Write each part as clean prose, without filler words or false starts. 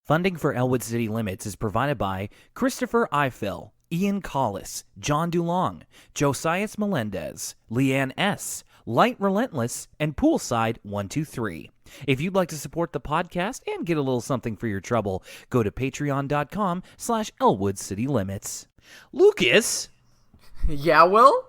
Funding for Elwood City Limits is provided by Christopher Eiffel, Ian Collis, John DuLong, Josias Melendez, Leanne S., Light Relentless, and Poolside 123. If you'd like to support the podcast and get a little something for your trouble, go to patreon.com/Elwood City Limits. Lucas? Yeah, Will?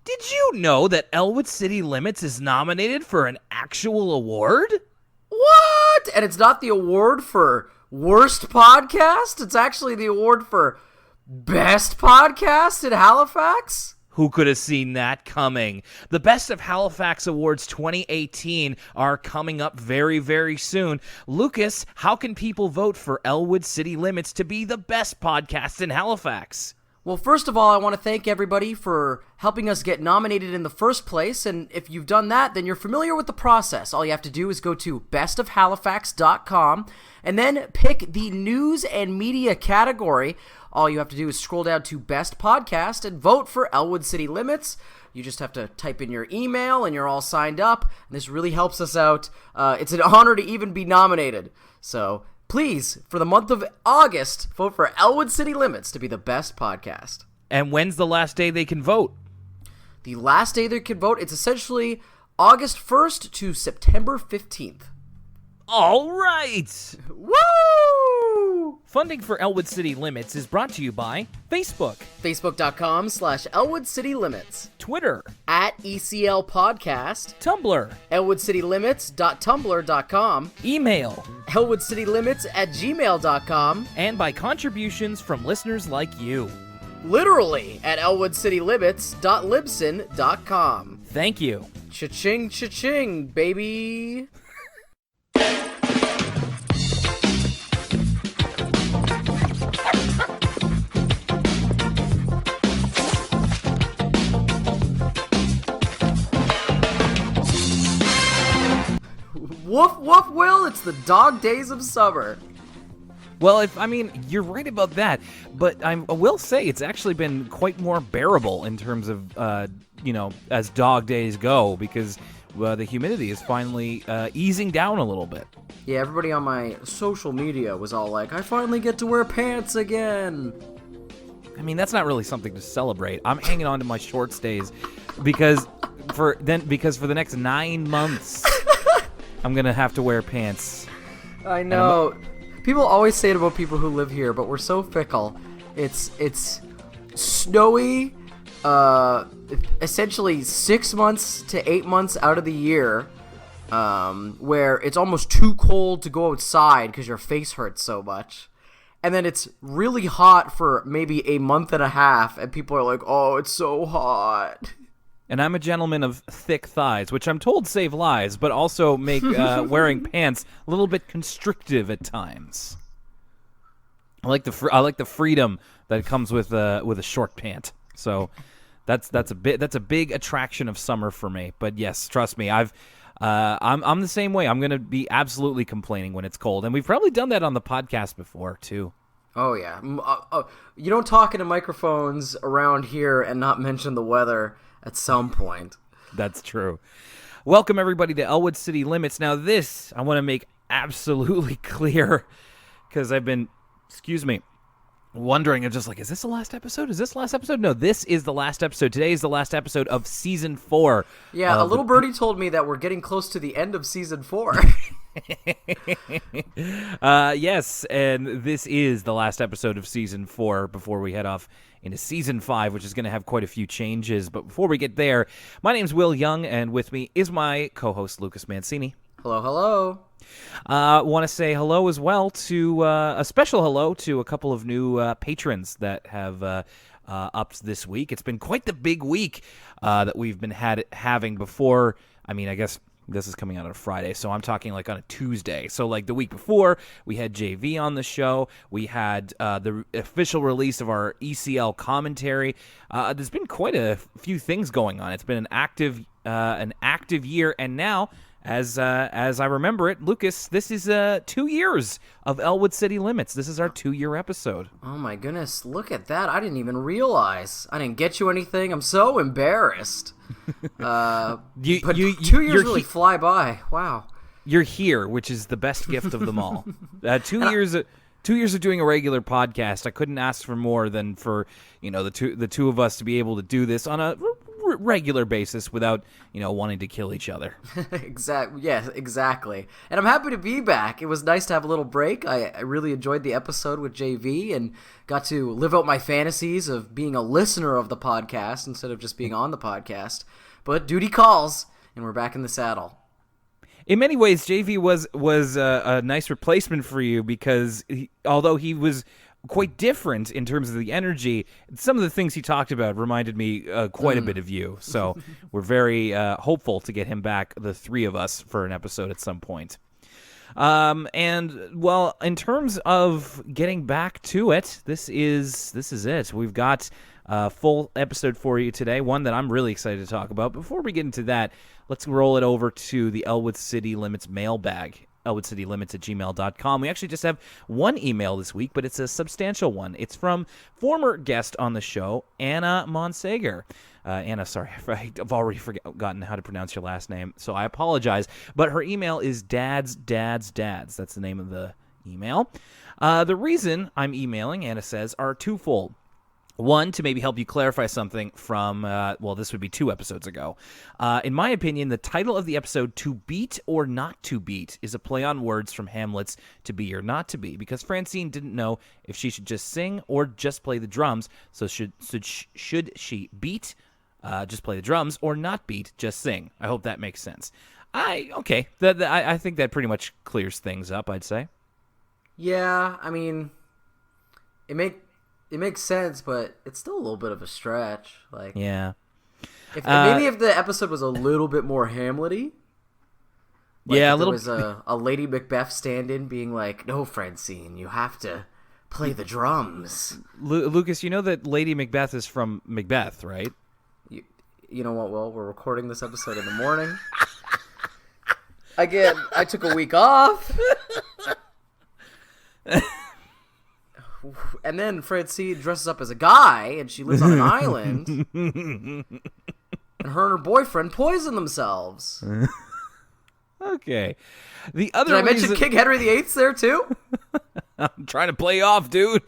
Did you know that Elwood City Limits is nominated for an actual award? What? And it's not the award for worst podcast? It's actually the award for best podcast in Halifax? Who could have seen that coming? The Best of Halifax Awards 2018 are coming up very, very soon. Lucas, how can people vote for Elwood City Limits to be the best podcast in Halifax? Well, first of all, I want to thank everybody for helping us get nominated in the first place, and if you've done that, then you're familiar with the process. All you have to do is go to bestofhalifax.com and then pick the news and media category. All you have to do is scroll down to Best Podcast and vote for Elwood City Limits. You just have to type in your email and you're all signed up, and this really helps us out. It's an honor to even be nominated. So please, for the month of August, vote for Elwood City Limits to be the best podcast. And when's the last day they can vote? The last day they can vote, it's essentially August 1st to September 15th. All right! Woo! Funding for Elwood City Limits is brought to you by Facebook, Facebook.com/Elwood City Limits, Twitter, @ECL Podcast, Tumblr, ElwoodCityLimits.tumblr.com, email, ElwoodCityLimits@gmail.com, and by contributions from listeners like you. Literally at ElwoodCityLimits.libsyn.com. Thank you. Cha-ching, cha-ching, baby. Woof, woof, Will, it's the dog days of summer. Well, you're right about that, but I will say it's actually been quite more bearable in terms of, as dog days go, because the humidity is finally easing down a little bit. Yeah, everybody on my social media was all like, I finally get to wear pants again. I mean, that's not really something to celebrate. I'm hanging on to my short stays because for the next 9 months, I'm going to have to wear pants. I know. People always say it about people who live here, but we're so fickle. It's snowy, essentially 6 months to 8 months out of the year, where it's almost too cold to go outside because your face hurts so much. And then it's really hot for maybe a month and a half, and people are like, oh, it's so hot. And I'm a gentleman of thick thighs, which I'm told save lives, but also make wearing pants a little bit constrictive at times. I like the freedom that comes with a short pant. So that's a big attraction of summer for me. But yes, trust me, I'm the same way. I'm going to be absolutely complaining when it's cold, and we've probably done that on the podcast before too. Oh yeah, you don't talk into microphones around here and not mention the weather at some point. That's true. Welcome, everybody, to Elwood City Limits. Now, this, I want to make absolutely clear, because I've been, wondering, I'm just like, is this the last episode? Is this the last episode? No, this is the last episode. Today is the last episode of Season 4. Yeah, a little birdie told me that we're getting close to the end of Season 4. Yes, and this is the last episode of Season 4 before we head off into Season 5, which is going to have quite a few changes. But before we get there, my name's Will Young, and with me is my co-host, Lucas Mancini. Hello, hello. Want to say hello as well to a special hello to a couple of new patrons that have upped this week. It's been quite the big week that we've been having before. I mean, I guess this is coming out on a Friday, so I'm talking like on a Tuesday. So like the week before, we had JV on the show. We had the official release of our ECL commentary. There's been quite a few things going on. It's been an active year, and now, as I remember it, Lucas, this is 2 years of Elwood City Limits. This is our 2-year episode. Oh my goodness, look at that. I didn't even realize. I didn't get you anything. I'm so embarrassed. But 2 years really fly by. Wow. you're here, which is the best gift of them all. 2 years of doing a regular podcast, I couldn't ask for more than for the two of us to be able to do this on a regular basis without wanting to kill each other. Exactly. Yeah, exactly. And I'm happy to be back. It was nice to have a little break. I really enjoyed the episode with JV and got to live out my fantasies of being a listener of the podcast instead of just being on the podcast. But duty calls, and we're back in the saddle. In many ways, JV was a nice replacement for you because although he was quite different in terms of the energy, some of the things he talked about reminded me quite a bit of you. So we're very hopeful to get him back, the three of us, for an episode at some point. And well, in terms of getting back to it, this is it. We've got a full episode for you today, one that I'm really excited to talk about. Before we get into that, let's roll it over to the Elwood City Limits mailbag. ElwoodCityLimits@gmail.com. We actually just have one email this week, but it's a substantial one. It's from former guest on the show, Anna Monsager. Anna, sorry, I've already forgotten how to pronounce your last name, so I apologize. But her email is dads. That's the name of the email. The reason I'm emailing, Anna says, are twofold. One, to maybe help you clarify something from, this would be 2 episodes ago. In my opinion, the title of the episode, To Beat or Not To Beat, is a play on words from Hamlet's To Be or Not To Be, because Francine didn't know if she should just sing or just play the drums. So should she beat, just play the drums, or not beat, just sing? I hope that makes sense. I think that pretty much clears things up, I'd say. Yeah, I mean, it makes sense, but it's still a little bit of a stretch. Like, yeah. Maybe if the episode was a little bit more Hamlet-y. Like yeah, a little. There was a Lady Macbeth stand-in being like, "No, Francine, you have to play the drums." Lucas, you know that Lady Macbeth is from Macbeth, right? You know what, Will? We're recording this episode in the morning. Again, I took a week off. And then Francine dresses up as a guy, and she lives on an island. And her and her boyfriend poison themselves. Okay. The other Did I mention King Henry VIII there, too? I'm trying to play off, dude.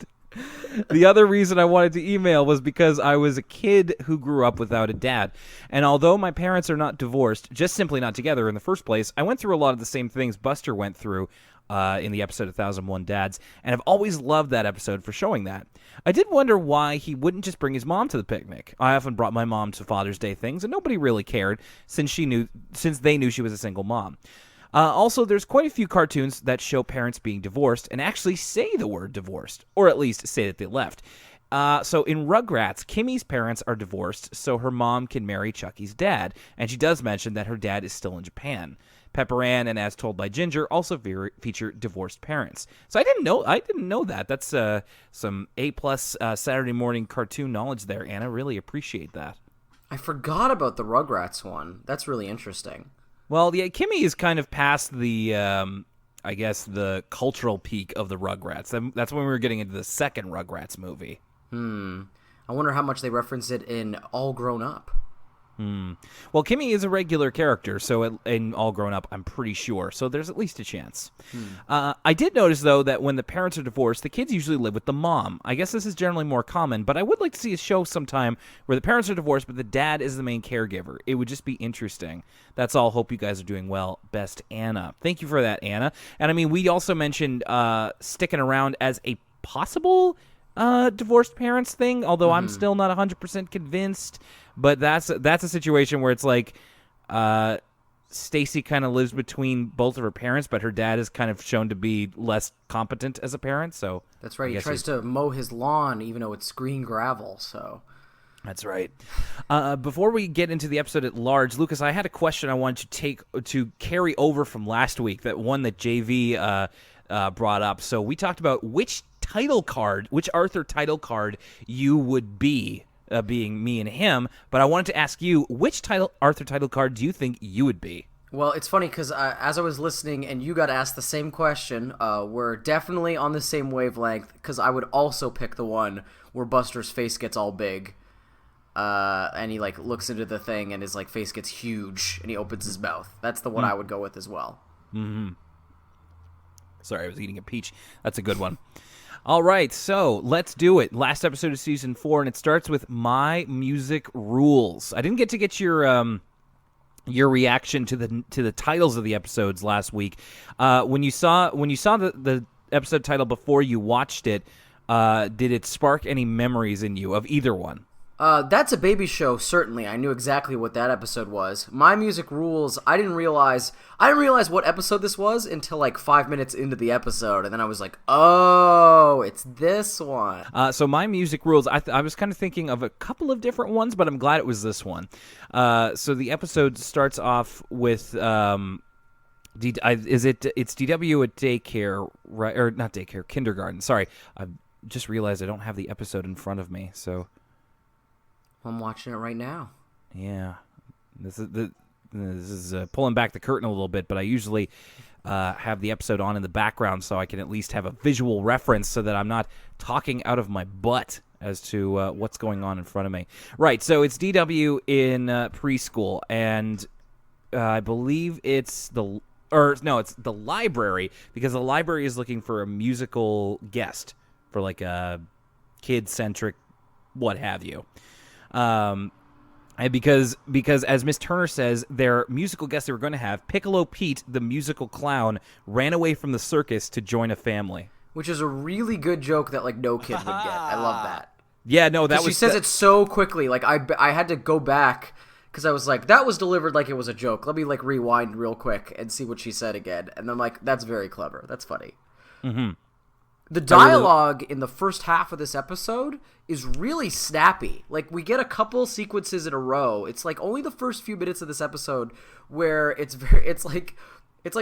The other reason I wanted to email was because I was a kid who grew up without a dad. And although my parents are not divorced, just simply not together in the first place, I went through a lot of the same things Buster went through in the episode 1001 Dads, and I've always loved that episode for showing that. I did wonder why he wouldn't just bring his mom to the picnic. I often brought my mom to Father's Day things, and nobody really cared since they knew she was a single mom. Also, there's quite a few cartoons that show parents being divorced and actually say the word divorced, or at least say that they left. So in Rugrats, Kimmy's parents are divorced, so her mom can marry Chucky's dad, and she does mention that her dad is still in Japan. Pepper Ann and As Told by Ginger also feature divorced parents. So I didn't know that. That's some A+ Saturday morning cartoon knowledge there, Anna. Really appreciate that. I forgot about the Rugrats one. That's really interesting. Well, yeah, Kimmy is kind of past the, I guess, the cultural peak of the Rugrats. That's when we were getting into the second Rugrats movie. I wonder how much they reference it in All Grown Up. Well, Kimmy is a regular character, so in All Grown Up, I'm pretty sure. So there's at least a chance. I did notice, though, that when the parents are divorced, the kids usually live with the mom. I guess this is generally more common, but I would like to see a show sometime where the parents are divorced, but the dad is the main caregiver. It would just be interesting. That's all. Hope you guys are doing well. Best, Anna. Thank you for that, Anna. And, I mean, we also mentioned sticking around as a possible divorced parents thing, although I'm still not 100% convinced. But that's a situation where it's like Stacy kind of lives between both of her parents, but her dad is kind of shown to be less competent as a parent. So that's right. He tries to mow his lawn even though it's green gravel. So that's right. Before we get into the episode at large, Lucas, I had a question I wanted to carry over from last week. That one that JV brought up. So we talked about which Arthur title card you would be. Being me and him, but I wanted to ask you, which Arthur title card do you think you would be? Well, it's funny because as I was listening and you got asked the same question, we're definitely on the same wavelength because I would also pick the one where Buster's face gets all big and he looks into the thing and his face gets huge and he opens his mouth. That's the one I would go with as well. Sorry, I was eating a peach. That's a good one. All right, so let's do it. Last episode of season 4, and it starts with My Music Rules. I didn't get your reaction to the titles of the episodes last week. When you saw the episode title before you watched it, did it spark any memories in you of either one? That's a Baby Show, certainly. I knew exactly what that episode was. My Music Rules, I didn't realize what episode this was until like 5 minutes into the episode, and then I was like, oh, it's this one. So My Music Rules, I was kind of thinking of a couple of different ones, but I'm glad it was this one. So the episode starts off with... it's DW at daycare, right? Or not daycare, kindergarten. Sorry, I just realized I don't have the episode in front of me, so... I'm watching it right now. Yeah, this is pulling back the curtain a little bit, but I usually have the episode on in the background so I can at least have a visual reference so that I'm not talking out of my butt as to what's going on in front of me. Right, so it's DW in preschool, and I believe it's the library, because the library is looking for a musical guest for like a kid-centric what have you. And because as Miss Turner says, their musical guest they were going to have, Piccolo Pete, the musical clown, ran away from the circus to join a family. Which is a really good joke that like no kid would get. I love that. Yeah, no, that was... She says it so quickly. Like I had to go back because I was like, that was delivered like it was a joke. Let me like rewind real quick and see what she said again. And I'm like, that's very clever. That's funny. Mm-hmm. The dialogue in the first half of this episode is really snappy. Like, we get a couple sequences in a row. It's like only the first few minutes of this episode where it's like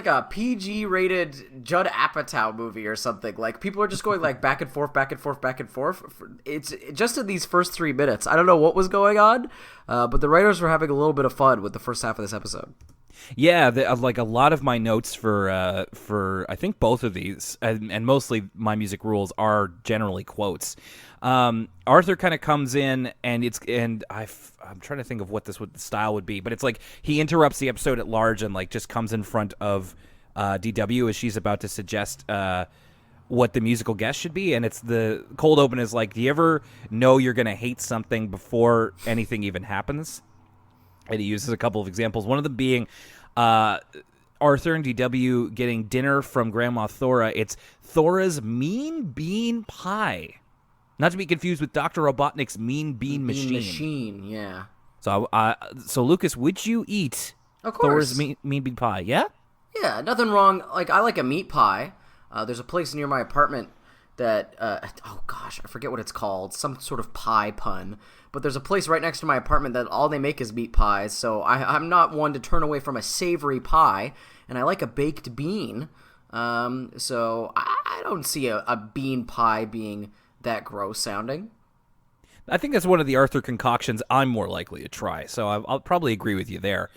a PG-rated Judd Apatow movie or something. Like, people are just going like back and forth, back and forth, back and forth. It's just in these first 3 minutes. I don't know what was going on, but the writers were having a little bit of fun with the first half of this episode. Yeah, like a lot of my notes for I think both of these, and mostly My Music Rules, are generally quotes. Arthur kind of comes in, and I'm trying to think of what the style would be, but it's like he interrupts the episode at large and like just comes in front of DW as she's about to suggest what the musical guest should be, and it's the cold open is like, do you ever know you're gonna hate something before anything even happens? And he uses a couple of examples, one of them being Arthur and DW getting dinner from Grandma Thora. It's Thora's Mean Bean Pie. Not to be confused with Dr. Robotnik's Mean Bean Machine. Yeah. So, Lucas, would you eat Thora's mean Bean Pie? Yeah? Yeah, nothing wrong. Like, I like a meat pie. There's a place near my apartment that, oh gosh, I forget what it's called. Some sort of pie pun. But there's a place right next to my apartment that all they make is meat pies, so I'm not one to turn away from a savory pie, and I like a baked bean, so I don't see a bean pie being that gross sounding. I think that's one of the Arthur concoctions I'm more likely to try, so I'll probably agree with you there.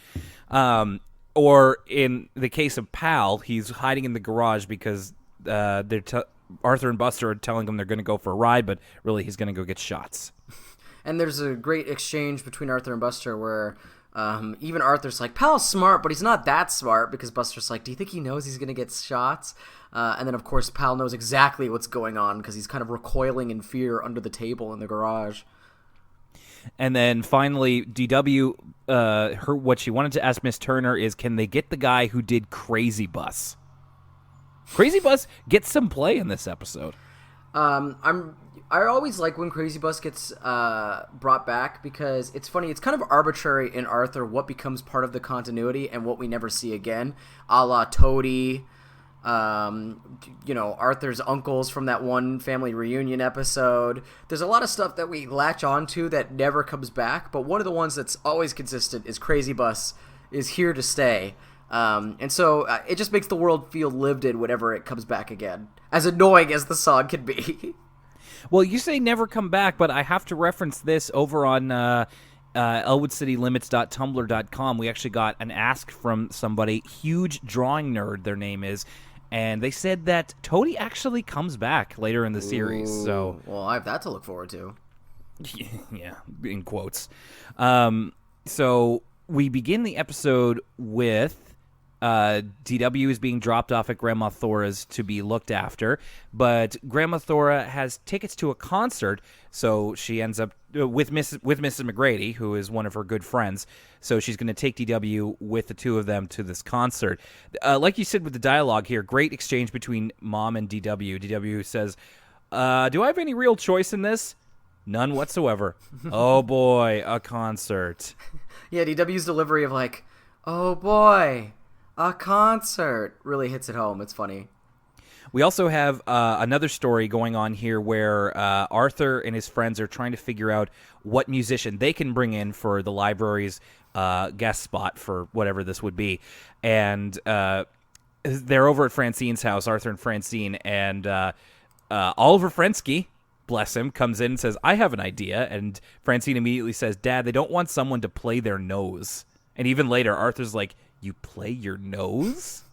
Or in the case of Pal, he's hiding in the garage because Arthur and Buster are telling him they're going to go for a ride, but really he's going to go get shots. And there's a great exchange between Arthur and Buster where even Arthur's like, Pal's smart, but he's not that smart, because Buster's like, do you think he knows he's going to get shots? And then, of course, Pal knows exactly what's going on because he's kind of recoiling in fear under the table in the garage. And then finally, DW, what she wanted to ask Miss Turner is, can they get the guy who did Crazy Bus? Crazy Bus gets some play in this episode. I always like when Crazy Bus gets brought back because it's funny. It's kind of arbitrary in Arthur what becomes part of the continuity and what we never see again, a la Toady, Arthur's uncles from that one family reunion episode. There's a lot of stuff that we latch onto that never comes back, but one of the ones that's always consistent is Crazy Bus is here to stay. And so it just makes the world feel lived in whenever it comes back again, as annoying as the song can be. Well, you say never come back, but I have to reference this over on ElwoodCityLimits.tumblr.com. We actually got an ask from somebody, huge drawing nerd, their name is, and they said that Toady actually comes back later in the series. So, well, I have that to look forward to. Yeah, in quotes. So we begin the episode with DW is being dropped off at Grandma Thora's to be looked after, but Grandma Thora has tickets to a concert, so she ends up with Mrs. McGrady, who is one of her good friends. So she's going to take DW with the two of them to this concert. Like you said with the dialogue here, great exchange between Mom and DW. DW says, "Do I have any real choice in this?" "None whatsoever." "Oh boy, a concert." Yeah, DW's delivery of like, "Oh boy, a concert," really hits it home. It's funny. We also have another story going on here where Arthur and his friends are trying to figure out what musician they can bring in for the library's guest spot for whatever this would be. And they're over at Francine's house, Arthur and Francine, and Oliver Frensky, bless him, comes in and says, "I have an idea." And Francine immediately says, "Dad, they don't want someone to play their nose." And even later, Arthur's like, "You play your nose?"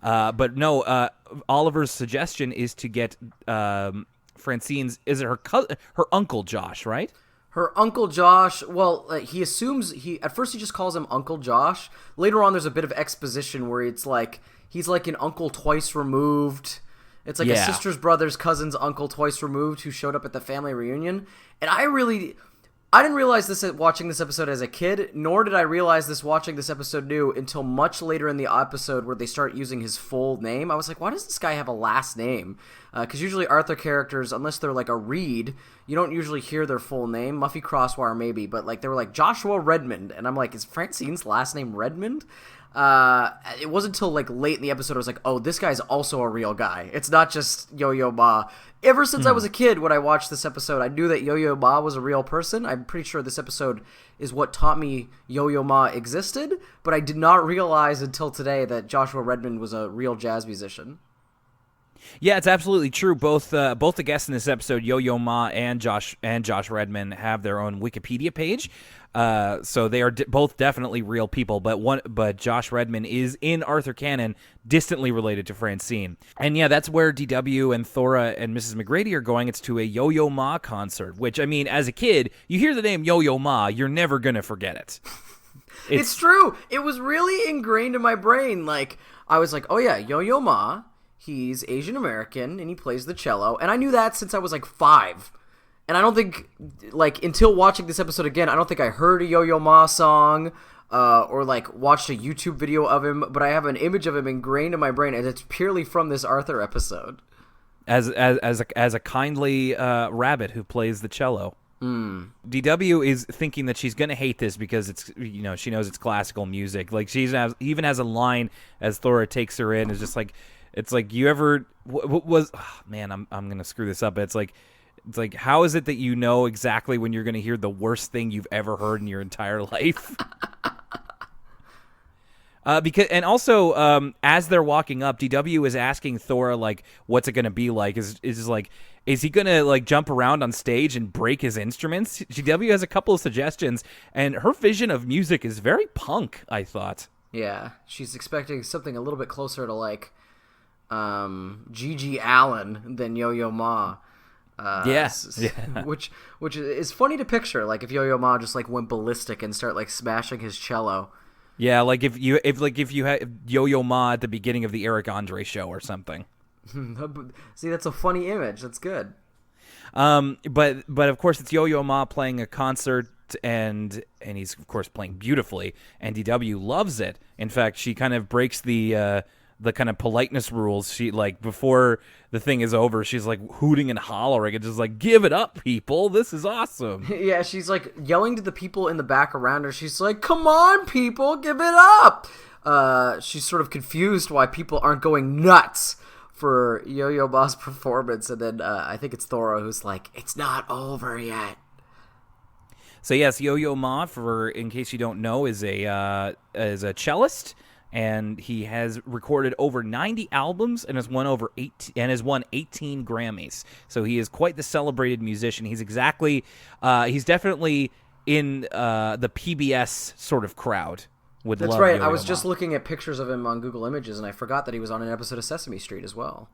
But no, Oliver's suggestion is to get Francine's, is it her uncle Josh, right? Her Uncle Josh, well, he assumes, at first he just calls him Uncle Josh. Later on, there's a bit of exposition where it's like, he's like an uncle twice removed. It's like a sister's brother's cousin's uncle twice removed who showed up at the family reunion. And I didn't realize this watching this episode as a kid, nor did I realize this watching this episode new until much later in the episode where they start using his full name. I was like, why does this guy have a last name? Because usually Arthur characters, unless they're like a Reed, you don't usually hear their full name. Muffy Crosswire maybe, but like they were like Joshua Redmond, and I'm like, is Francine's last name Redmond? It wasn't until like late in the episode I was like, oh, this guy's also a real guy. It's not just Yo-Yo Ma. Ever since I was a kid, when I watched this episode, I knew that Yo-Yo Ma was a real person. I'm pretty sure this episode is what taught me Yo-Yo Ma existed, but I did not realize until today that Joshua Redmond was a real jazz musician. Yeah, it's absolutely true. Both the guests in this episode, Yo-Yo Ma and Josh Redmond, have their own Wikipedia page. So they are both definitely real people, but Josh Redmond is in Arthur canon distantly related to Francine. And yeah, that's where DW and Thora and Mrs. McGrady are going. It's to a Yo-Yo Ma concert, which, I mean, as a kid, you hear the name Yo-Yo Ma, you're never going to forget it. It's true. It was really ingrained in my brain. Like, I was like, oh yeah, Yo-Yo Ma, he's Asian American, and he plays the cello. And I knew that since I was like 5. And I don't think, like, until watching this episode again, I don't think I heard a Yo-Yo Ma song or, like, watched a YouTube video of him, but I have an image of him ingrained in my brain, and it's purely from this Arthur episode. As a kindly rabbit who plays the cello. DW is thinking that she's going to hate this because it's, you know, she knows it's classical music. Like, she even has a line as Thora takes her in, is just like, it's like, you ever, what was, oh, man, I'm going to screw this up, but it's like, how is it that you know exactly when you're going to hear the worst thing you've ever heard in your entire life? And also, as they're walking up, DW is asking Thora, like, what's it going to be like? Is he going to, like, jump around on stage and break his instruments? DW has a couple of suggestions, and her vision of music is very punk, I thought. Yeah, she's expecting something a little bit closer to, like, Gigi Allen than Yo-Yo Ma. Yes, which is funny to picture. Like if Yo-Yo Ma just like went ballistic and start like smashing his cello. Yeah, like if you had Yo-Yo Ma at the beginning of the Eric Andre show or something. See, that's a funny image. That's good. But of course it's Yo-Yo Ma playing a concert, and he's of course playing beautifully, and DW loves it. In fact, she kind of breaks the kind of politeness rules. She, like, before the thing is over, she's like hooting and hollering and just like, give it up, people, this is awesome. Yeah, she's like yelling to the people in the back around her. She's like, come on, people, give it up. She's sort of confused why people aren't going nuts for Yo-Yo Ma's performance, and then I think it's Thora who's like, it's not over yet. So yes, Yo-Yo Ma, in case you don't know, is a cellist, and he has recorded over 90 albums and has won 18 Grammys. So he is quite the celebrated musician. He's definitely in the PBS sort of crowd. That's right. I was just looking at pictures of him on Google Images, and I forgot that he was on an episode of Sesame Street as well.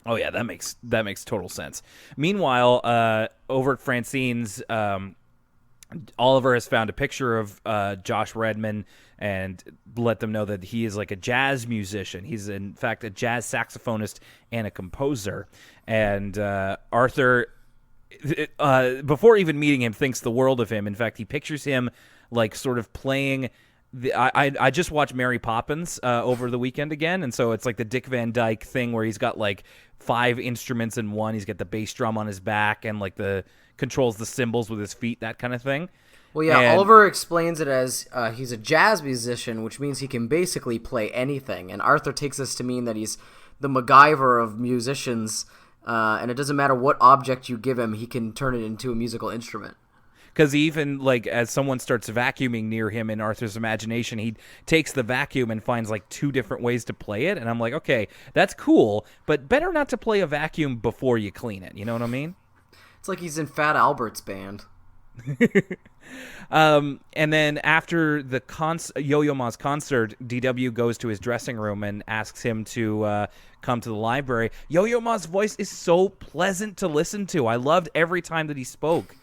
Oh yeah, that makes total sense. Meanwhile, over at Francine's, Oliver has found a picture of Josh Redmond and let them know that he is like a jazz musician. He's in fact a jazz saxophonist and a composer. And Arthur, before even meeting him, thinks the world of him. In fact, he pictures him like sort of playing. I just watched Mary Poppins over the weekend again, and so it's like the Dick Van Dyke thing where he's got like 5 instruments in one. He's got the bass drum on his back and like the controls the cymbals with his feet, that kind of thing. Well, yeah, and Oliver explains it as he's a jazz musician, which means he can basically play anything. And Arthur takes this to mean that he's the MacGyver of musicians, and it doesn't matter what object you give him, he can turn it into a musical instrument. Because even, like, as someone starts vacuuming near him in Arthur's imagination, he takes the vacuum and finds, like, 2 different ways to play it. And I'm like, okay, that's cool, but better not to play a vacuum before you clean it. You know what I mean? It's like he's in Fat Albert's band. And then after the Yo-Yo Ma's concert, DW goes to his dressing room and asks him to come to the library. Yo-Yo Ma's voice is so pleasant to listen to. I loved every time that he spoke.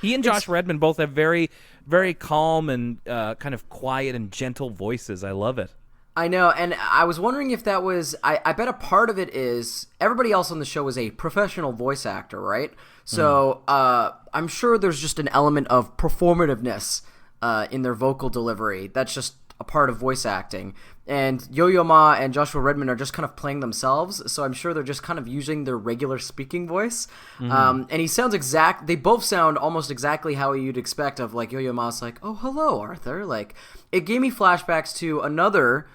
He and Josh Redmond both have very, very calm and kind of quiet and gentle voices. I love it. I know, and I was wondering if that was... I bet a part of it is everybody else on the show is a professional voice actor, right? So I'm sure there's just an element of performativeness in their vocal delivery. That's just a part of voice acting. And Yo-Yo Ma and Joshua Redmond are just kind of playing themselves, so I'm sure they're just kind of using their regular speaking voice. And he sounds they both sound almost exactly how you'd expect of, like, Yo-Yo Ma's like, oh, hello, Arthur. Like, it gave me flashbacks to another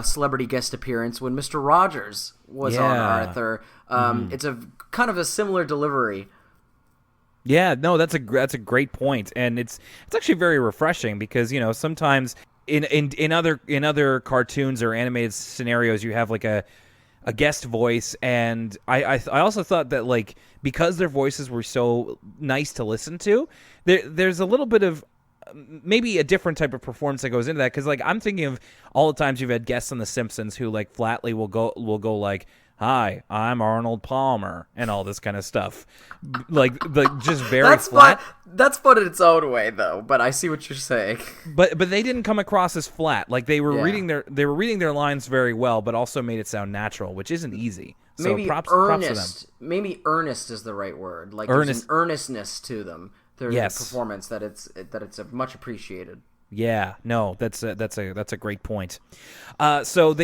celebrity guest appearance when Mr. Rogers was on Arthur. It's a kind of a similar delivery. Yeah, no, that's a great point, and it's actually very refreshing because, you know, sometimes in other cartoons or animated scenarios you have like a guest voice, and I also thought that, like, because their voices were so nice to listen to, there's a little bit of maybe a different type of performance that goes into that, because, like, I'm thinking of all the times you've had guests on The Simpsons who, like, flatly will go like, hi, I'm Arnold Palmer, and all this kind of stuff, like just very flat. That's fun in its own way, though. But I see what you're saying. But they didn't come across as flat. Like, they were reading their lines very well, but also made it sound natural, which isn't easy. So maybe props earnest. to them. Maybe earnest is the right word. Like, there's an earnestness to them. Their performance that it's much appreciated. Yeah, no, that's a great point. So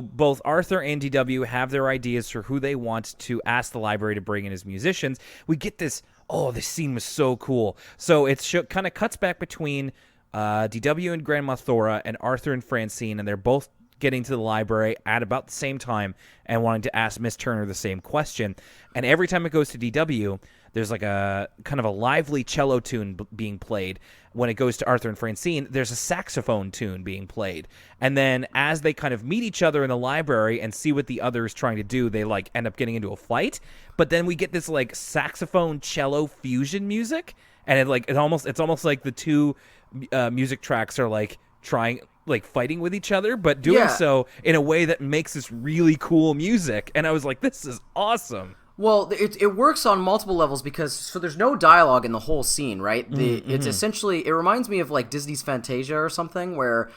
both Arthur and DW have their ideas for who they want to ask the library to bring in as musicians. We get this. Oh, this scene was so cool. So it kind of cuts back between DW and Grandma Thora and Arthur and Francine, and they're both getting to the library at about the same time and wanting to ask Miss Turner the same question. And every time it goes to DW, there's like a kind of a lively cello tune being played. When it goes to Arthur and Francine, there's a saxophone tune being played. And then as they kind of meet each other in the library and see what the other is trying to do, they, like, end up getting into a fight. But then we get this, like, saxophone cello fusion music, and it's almost like the two music tracks are, like, trying, like, fighting with each other, but doing so in a way that makes this really cool music. And I was like, this is awesome. Well, it works on multiple levels because there's no dialogue in the whole scene, right? It's essentially, it reminds me of, like, Disney's Fantasia or something, where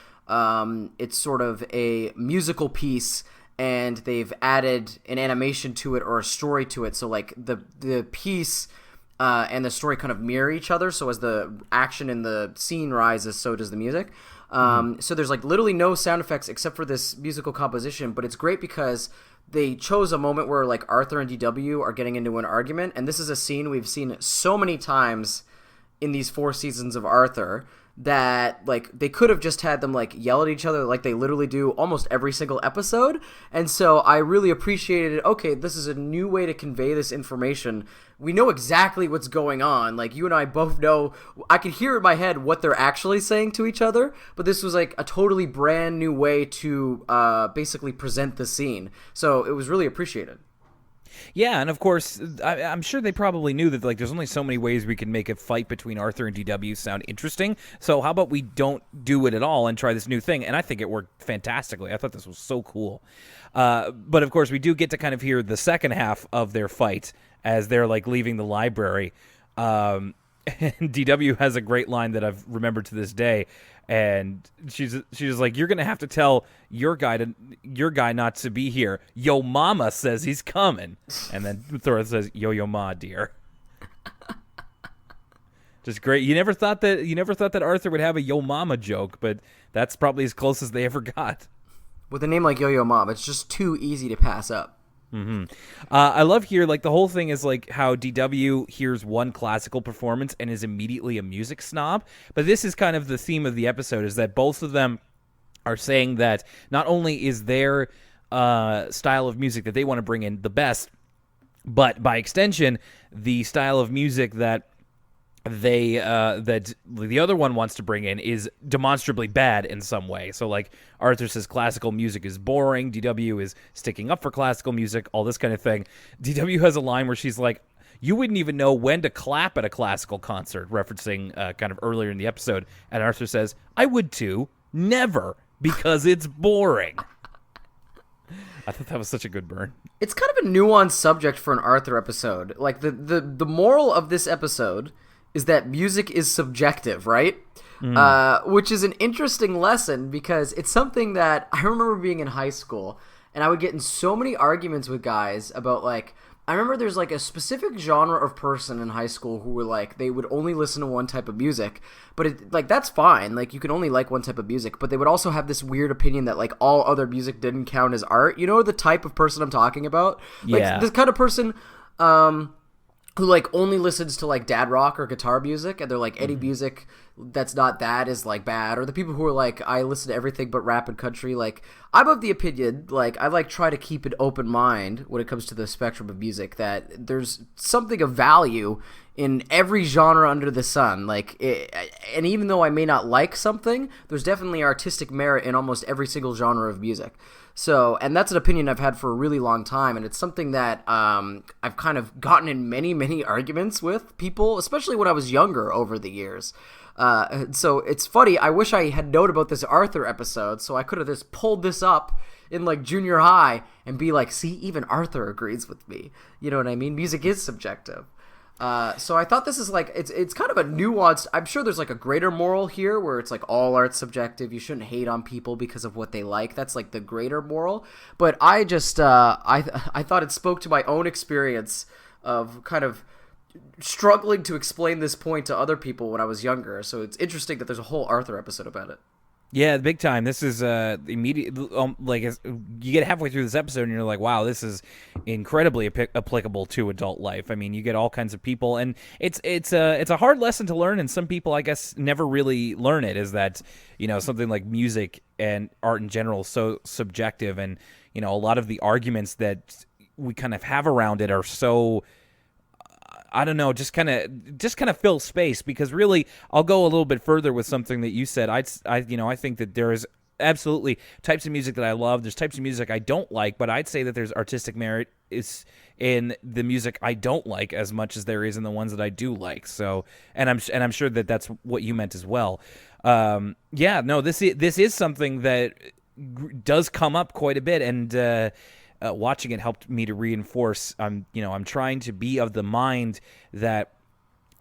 it's sort of a musical piece and they've added an animation to it or a story to it. So, like, the piece and the story kind of mirror each other. So as the action in the scene rises, so does the music. So there's, like, literally no sound effects except for this musical composition, but it's great because they chose a moment where, like, Arthur and DW are getting into an argument, and this is a scene we've seen so many times in these 4 seasons of Arthur that, like, they could have just had them, like, yell at each other like they literally do almost every single episode. And so I really appreciated it. Okay, this is a new way to convey this information. We know exactly what's going on. Like, you and I both know, I could hear in my head what they're actually saying to each other, but this was, like, a totally brand new way to basically present the scene. So it was really appreciated. Yeah, and of course, I'm sure they probably knew that, like, there's only so many ways we can make a fight between Arthur and DW sound interesting, so how about we don't do it at all and try this new thing? And I think it worked fantastically. I thought this was so cool. But of course, we do get to kind of hear the second half of their fight as they're, like, leaving the library. And DW has a great line that I've remembered to this day, and she's like, "You're gonna have to tell your guy not to be here. Yo mama says he's coming." And then Thor says, yo ma, dear." Just great. You never thought that Arthur would have a yo mama joke, but that's probably as close as they ever got. With a name like Yo-Yo Mom, it's just too easy to pass up. Mm-hmm. I love here, like, the whole thing is like how DW hears one classical performance and is immediately a music snob. But this is kind of the theme of the episode, is that both of them are saying that not only is their style of music that they want to bring in the best, but by extension, the style of music that that the other one wants to bring in is demonstrably bad in some way. So, like, Arthur says classical music is boring, DW is sticking up for classical music, all this kind of thing. DW has a line where she's like, "You wouldn't even know when to clap at a classical concert," referencing kind of earlier in the episode. And Arthur says, "I would too. Never, because it's boring." I thought that was such a good burn. It's kind of a nuanced subject for an Arthur episode. Like, the moral of this episode is that music is subjective, right? Which is an interesting lesson, because it's something that I remember being in high school, and I would get in so many arguments with guys about, like, I remember there's like a specific genre of person in high school who were like, they would only listen to one type of music, but it, like, that's fine. Like, you can only like one type of music, but they would also have this weird opinion that, like, all other music didn't count as art. You know the type of person I'm talking about? Like, yeah. This kind of person, who, like, only listens to, like, dad rock or guitar music, and they're like, any music that's not that is, like, bad. Or the people who are like, I listen to everything but rap and country. Like, I'm of the opinion, like, I, like, try to keep an open mind when it comes to the spectrum of music, that there's something of value in every genre under the sun. Like, and even though I may not like something, there's definitely artistic merit in almost every single genre of music. So, and that's an opinion I've had for a really long time, and it's something that I've kind of gotten in many, many arguments with people, especially when I was younger over the years. So it's funny, I wish I had known about this Arthur episode, so I could have just pulled this up in, like, junior high and be like, see, even Arthur agrees with me. You know what I mean? Music is subjective. So I thought this is, like, it's kind of a nuanced, I'm sure there's, like, a greater moral here where it's like all art's subjective. You shouldn't hate on people because of what they like. That's, like, the greater moral. But I just, I thought it spoke to my own experience of kind of struggling to explain this point to other people when I was younger. So it's interesting that there's a whole Arthur episode about it. Yeah, big time. This is immediate. Like, you get halfway through this episode and you're like, "Wow, this is incredibly applicable to adult life." I mean, you get all kinds of people, and it's a hard lesson to learn. And some people, I guess, never really learn it. Is that, you know, something like music and art in general is so subjective, and, you know, a lot of the arguments that we kind of have around it are so, I don't know, just kind of fill space. Because really, I'll go a little bit further with something that you said. I think that there is absolutely types of music that I love. There's types of music I don't like, but I'd say that there's artistic merit is in the music I don't like as much as there is in the ones that I do like. So, and I'm sure that that's what you meant as well. Yeah, no, this is something that does come up quite a bit, and watching it helped me to reinforce. I'm trying to be of the mind that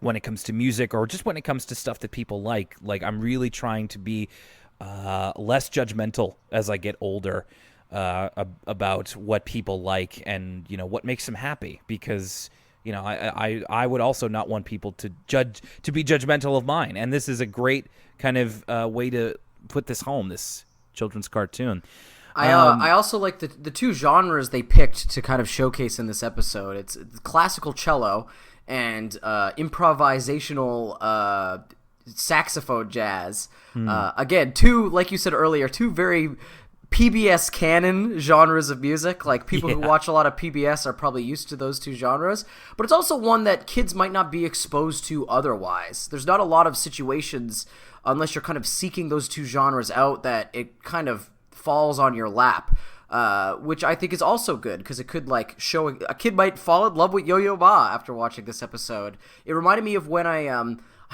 when it comes to music, or just when it comes to stuff that people like I'm really trying to be less judgmental as I get older about what people like and, you know, what makes them happy. Because, you know, I would also not want people to be judgmental of mine. And this is a great kind of way to put this home, this children's cartoon. I also like the two genres they picked to kind of showcase in this episode. It's classical cello and improvisational saxophone jazz. Again, two, like you said earlier, two very PBS canon genres of music. Like, people who watch a lot of PBS are probably used to those two genres. But it's also one that kids might not be exposed to otherwise. There's not a lot of situations, unless you're kind of seeking those two genres out, that it kind of falls on your lap, which I think is also good, because it could, like, show a kid might fall in love with Yo-Yo Ma after watching this episode. It reminded me of when I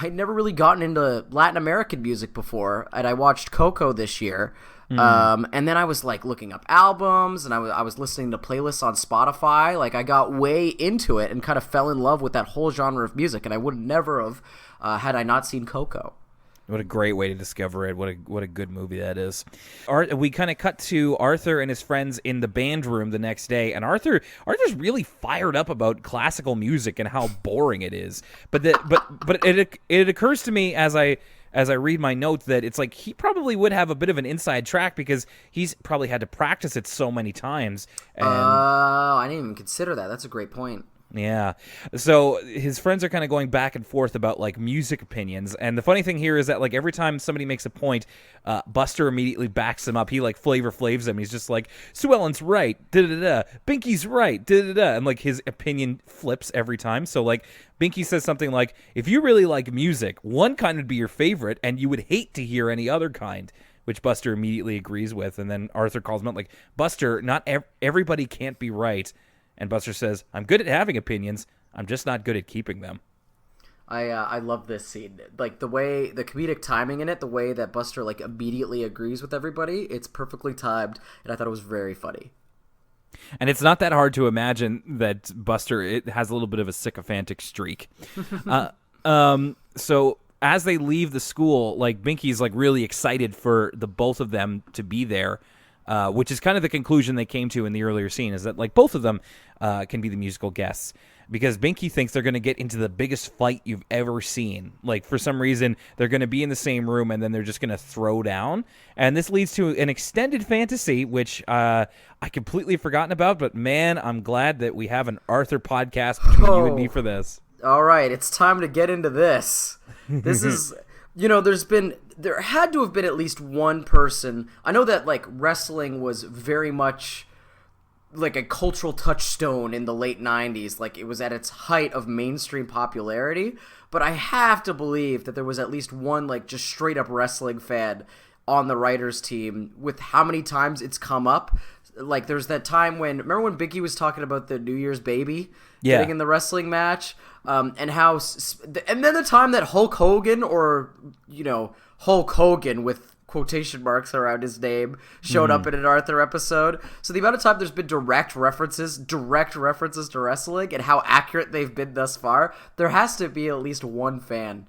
I'd never really gotten into Latin American music before, and I watched Coco this year. And then I was like looking up albums, and I was listening to playlists on Spotify. Like I got way into it and kind of fell in love with that whole genre of music, and I would never have had I not seen Coco. What a great way to discover it. What a good movie that is. We kind of cut to Arthur and his friends in the band room the next day, and Arthur's really fired up about classical music and how boring it is. But it occurs to me as I read my notes that it's like he probably would have a bit of an inside track because he's probably had to practice it so many times. I didn't even consider that. That's a great point. Yeah. So his friends are kind of going back and forth about like music opinions. And the funny thing here is that like every time somebody makes a point, Buster immediately backs him up. He like Flavor Flavs them. He's just like, Sue Ellen's right. Da-da-da. Binky's right. Da-da-da. And like his opinion flips every time. So like Binky says something like, if you really like music, one kind would be your favorite and you would hate to hear any other kind, which Buster immediately agrees with. And then Arthur calls him out like, Buster, not everybody can't be right. And Buster says, I'm good at having opinions. I'm just not good at keeping them. I love this scene. Like the comedic timing in it, the way that Buster like immediately agrees with everybody, it's perfectly timed, and I thought it was very funny. And it's not that hard to imagine that Buster it has a little bit of a sycophantic streak. So as they leave the school, like Binky's like really excited for the both of them to be there. Which is kind of the conclusion they came to in the earlier scene, is that like both of them can be the musical guests, because Binky thinks they're going to get into the biggest fight you've ever seen. Like for some reason they're going to be in the same room and then they're just going to throw down, and this leads to an extended fantasy which I completely forgotten about. But man, I'm glad that we have an Arthur podcast between you and me for this. All right, it's time to get into this. This is. There had to have been at least one person. I know that like wrestling was very much like a cultural touchstone in the late 90s. Like it was at its height of mainstream popularity. But I have to believe that there was at least one like just straight up wrestling fan on the writers team with how many times it's come up. Like there's that time remember when Binky was talking about the New Year's baby getting in the wrestling match? And then the time that Hulk Hogan, or Hulk Hogan with quotation marks around his name, showed up in an Arthur episode. So the amount of time there's been direct references to wrestling and how accurate they've been thus far, there has to be at least one fan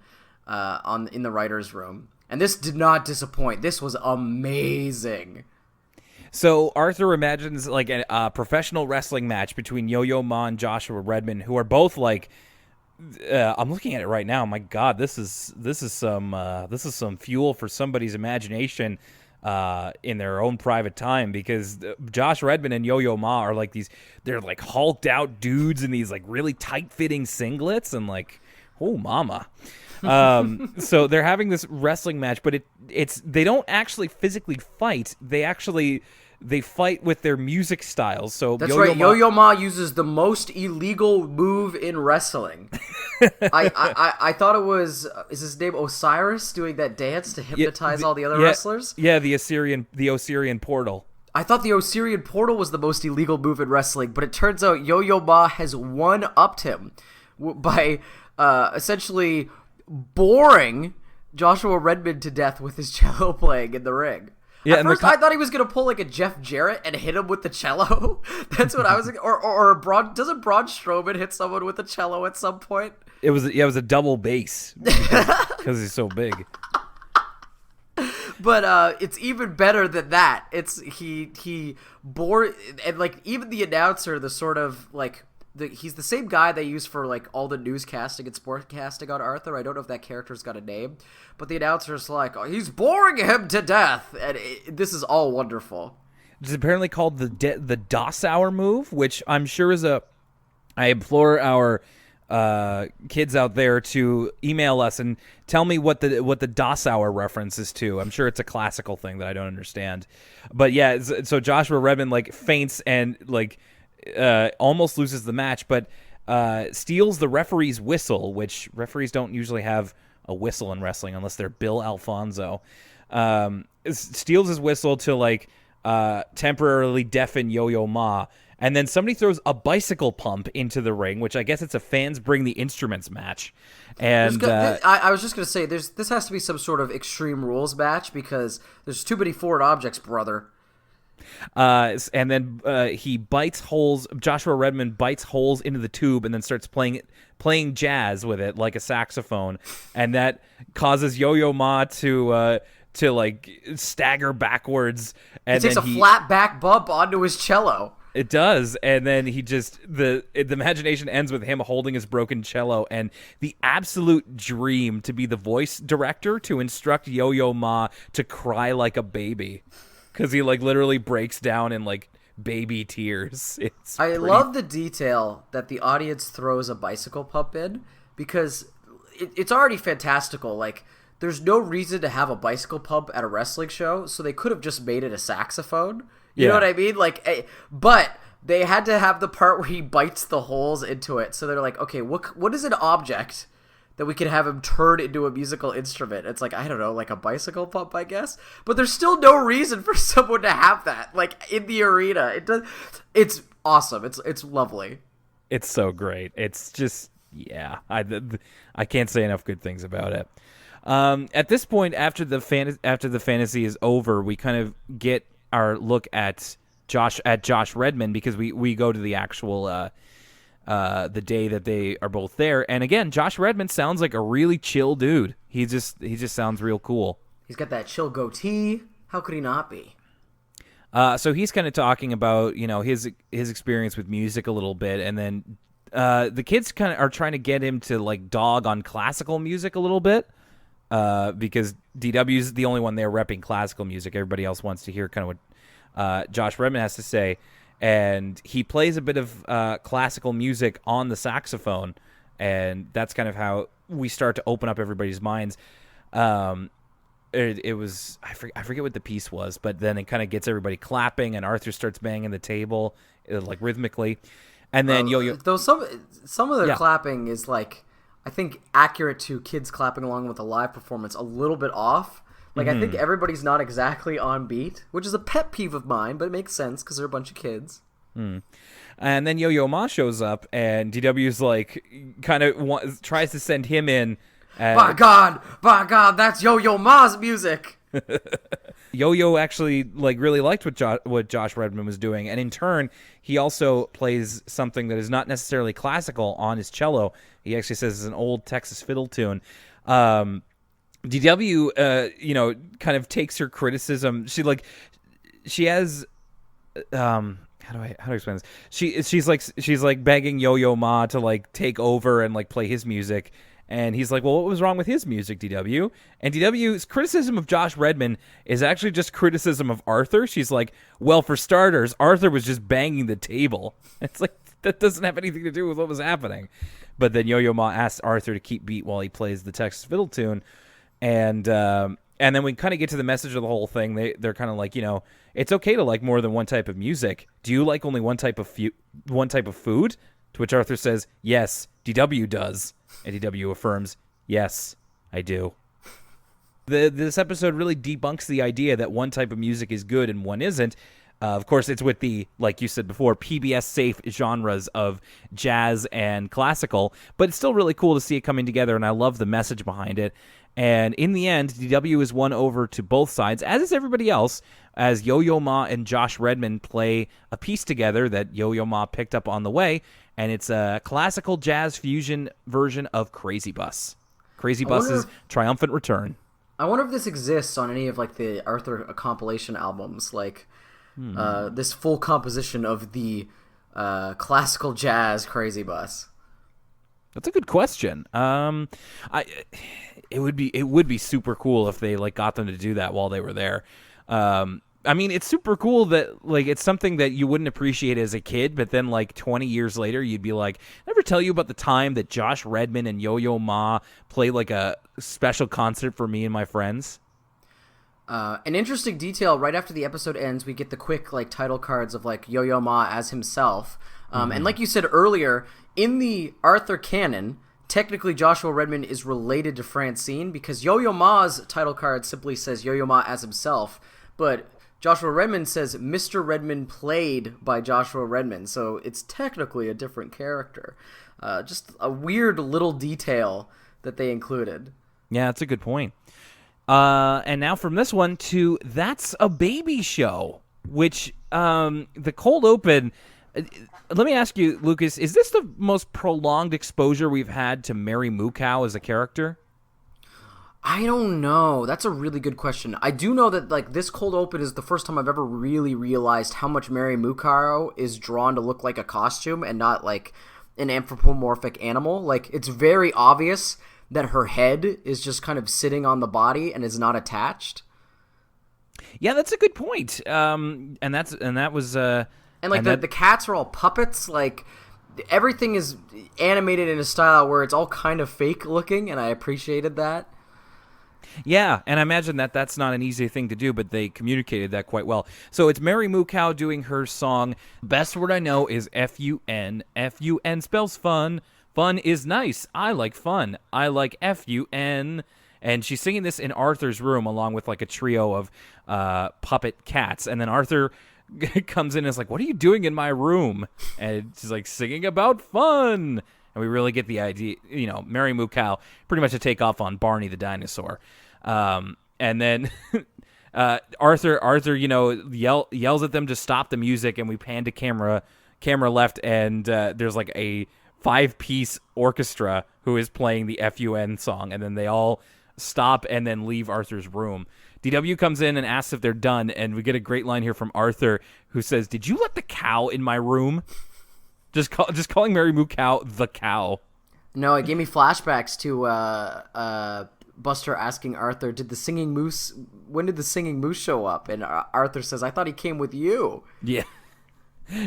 in the writers' room. And this did not disappoint. This was amazing. So Arthur imagines like a professional wrestling match between Yo-Yo Ma and Joshua Redmond, who are both like. I'm looking at it right now. My God, this is some fuel for somebody's imagination in their own private time, because Josh Redmond and Yo-Yo Ma are like they're like hulked out dudes in these like really tight fitting singlets and like, oh mama. So they're having this wrestling match, but they don't actually physically fight. They fight with their music styles. So that's right. Yo-Yo Ma uses the most illegal move in wrestling. I thought it was is his name Osiris doing that dance to hypnotize all the other wrestlers? Yeah, the Osirian portal. I thought the Osirian portal was the most illegal move in wrestling, but it turns out Yo-Yo Ma has one-upped him by essentially boring Joshua Redmond to death with his cello playing in the ring. Yeah, at first, I thought he was going to pull like a Jeff Jarrett and hit him with the cello. That's what I was thinking. Doesn't Braun Strowman hit someone with a cello at some point? It was a double bass because he's so big. But it's even better than that. It's he bore, and like even the announcer, the sort of like he's the same guy they use for like all the newscasting and sportcasting on Arthur. I don't know if that character's got a name, but the announcer's like, oh, he's boring him to death, and this is all wonderful. It's apparently called the Dosauer move, which I'm sure is I implore our kids out there to email us and tell me what the Dosauer reference is to. I'm sure it's a classical thing that I don't understand. But yeah, so Joshua Redmond like faints and like almost loses the match, but steals the referee's whistle, which referees don't usually have a whistle in wrestling unless they're Bill Alfonso. Steals his whistle to like temporarily deafen Yo-Yo Ma, And then somebody throws a bicycle pump into the ring, which I guess it's a fans bring the instruments match. And I was just going to say, this has to be some sort of Extreme Rules match because there's too many foreign objects, brother. And then he bites holes. Joshua Redmond bites holes into the tube and then starts playing jazz with it like a saxophone, and that causes Yo-Yo Ma to like stagger backwards. And he takes a flat back bump onto his cello. It does, and then he just the imagination ends with him holding his broken cello, and the absolute dream to be the voice director to instruct Yo-Yo Ma to cry like a baby. Because he like literally breaks down in like baby tears. I love the detail that the audience throws a bicycle pump in, because it's already fantastical. Like, there's no reason to have a bicycle pump at a wrestling show, so they could have just made it a saxophone. You know what I mean? Like, but they had to have the part where he bites the holes into it. So they're like, okay, what is an object that we can have him turn into a musical instrument? It's like, I don't know, like a bicycle pump, I guess. But there's still no reason for someone to have that, like, in the arena. It's awesome. It's lovely. It's so great. It's just, yeah. I can't say enough good things about it. At this point, after the fantasy is over, we kind of get our look at Josh Redmond, because we go to the actual the day that they are both there. And again, Josh Redmond sounds like a really chill dude. He just sounds real cool. He's got that chill goatee. How could he not be? So he's kind of talking about, his experience with music a little bit, and then the kids kind of are trying to get him to like dog on classical music a little bit, because DW's the only one there repping classical music. Everybody else wants to hear kind of what Josh Redmond has to say. And he plays a bit of classical music on the saxophone, and that's kind of how we start to open up everybody's minds. It was I forget what the piece was, but then it kind of gets everybody clapping, and Arthur starts banging the table like rhythmically, and then Yo-Yo. Though some of their clapping is like, I think, accurate to kids clapping along with a live performance, a little bit off. Like, I think everybody's not exactly on beat, which is a pet peeve of mine, but it makes sense because they're a bunch of kids. And then Yo-Yo Ma shows up, and DW's like, kind of tries to send him in. By God, that's Yo-Yo Ma's music. Yo-Yo actually like really liked what Josh Redmond was doing, and in turn, he also plays something that is not necessarily classical on his cello. He actually says it's an old Texas fiddle tune. DW, kind of takes her criticism. She has, how do I explain this? She's like begging Yo-Yo Ma to like take over and like play his music. And he's like, well, what was wrong with his music, DW? And DW's criticism of Josh Redmond is actually just criticism of Arthur. She's like, well, for starters, Arthur was just banging the table. It's like, that doesn't have anything to do with what was happening. But then Yo-Yo Ma asks Arthur to keep beat while he plays the Texas fiddle tune. And then we kind of get to the message of the whole thing. They're kind of like, it's okay to like more than one type of music. Do you like only one type of food? To which Arthur says, yes, DW does. And DW affirms, yes, I do. This episode really debunks the idea that one type of music is good and one isn't. Of course, it's with the, like you said before, PBS-safe genres of jazz and classical, but it's still really cool to see it coming together, and I love the message behind it. And in the end, DW is won over to both sides, as is everybody else, as Yo-Yo Ma and Josh Redmond play a piece together that Yo-Yo Ma picked up on the way, and it's a classical jazz fusion version of Crazy Bus. Crazy Bus's triumphant return. I wonder if this exists on any of like the Arthur compilation albums, like this full composition of the classical jazz Crazy Bus. That's a good question. It would be super cool if they like got them to do that while they were there. I mean, it's super cool that like it's something that you wouldn't appreciate as a kid, but then like 20 years later, you'd be like, "I ever tell you about the time that Josh Redmond and Yo-Yo Ma played like a special concert for me and my friends?" An interesting detail: right after the episode ends, we get the quick like title cards of like Yo-Yo Ma as himself, and like you said earlier, in the Arthur canon, technically Joshua Redmond is related to Francine because Yo-Yo Ma's title card simply says Yo-Yo Ma as himself, but Joshua Redmond says Mr. Redmond played by Joshua Redmond, so it's technically a different character. Just a weird little detail that they included. Yeah, that's a good point. And now from this one to That's a Baby Show, which the cold open. Let me ask you, Lucas, is this the most prolonged exposure we've had to Mary Moo Cow as a character? I don't know. That's a really good question. I do know that like this cold open is the first time I've ever really realized how much Mary Moo Cow is drawn to look like a costume and not like an anthropomorphic animal. Like, it's very obvious that her head is just kind of sitting on the body and is not attached. Yeah, that's a good point. And that was the cats are all puppets. Like, everything is animated in a style where it's all kind of fake looking, and I appreciated that. Yeah, and I imagine that that's not an easy thing to do, but they communicated that quite well. So it's Mary Moo Cow doing her song. Best word I know is F-U-N. F-U-N spells fun. Fun is nice. I like fun. I like F-U-N. And she's singing this in Arthur's room along with like a trio of puppet cats. And then Arthur comes in and is like, what are you doing in my room? And she's like, singing about fun. And we really get the idea, you know, Mary Moo Cow, pretty much a takeoff on Barney the dinosaur. And then Arthur, you know, yells at them to stop the music, and we pan to camera left, and there's like a 5-piece orchestra who is playing the FUN song, and then they all stop and then leave Arthur's room. DW comes in and asks if they're done, and we get a great line here from Arthur, who says, "Did you let the cow in my room?" Just calling Mary Moo Cow the cow. No, it gave me flashbacks to Buster asking Arthur, when did the singing moose show up? And Arthur says, I thought he came with you. Yeah.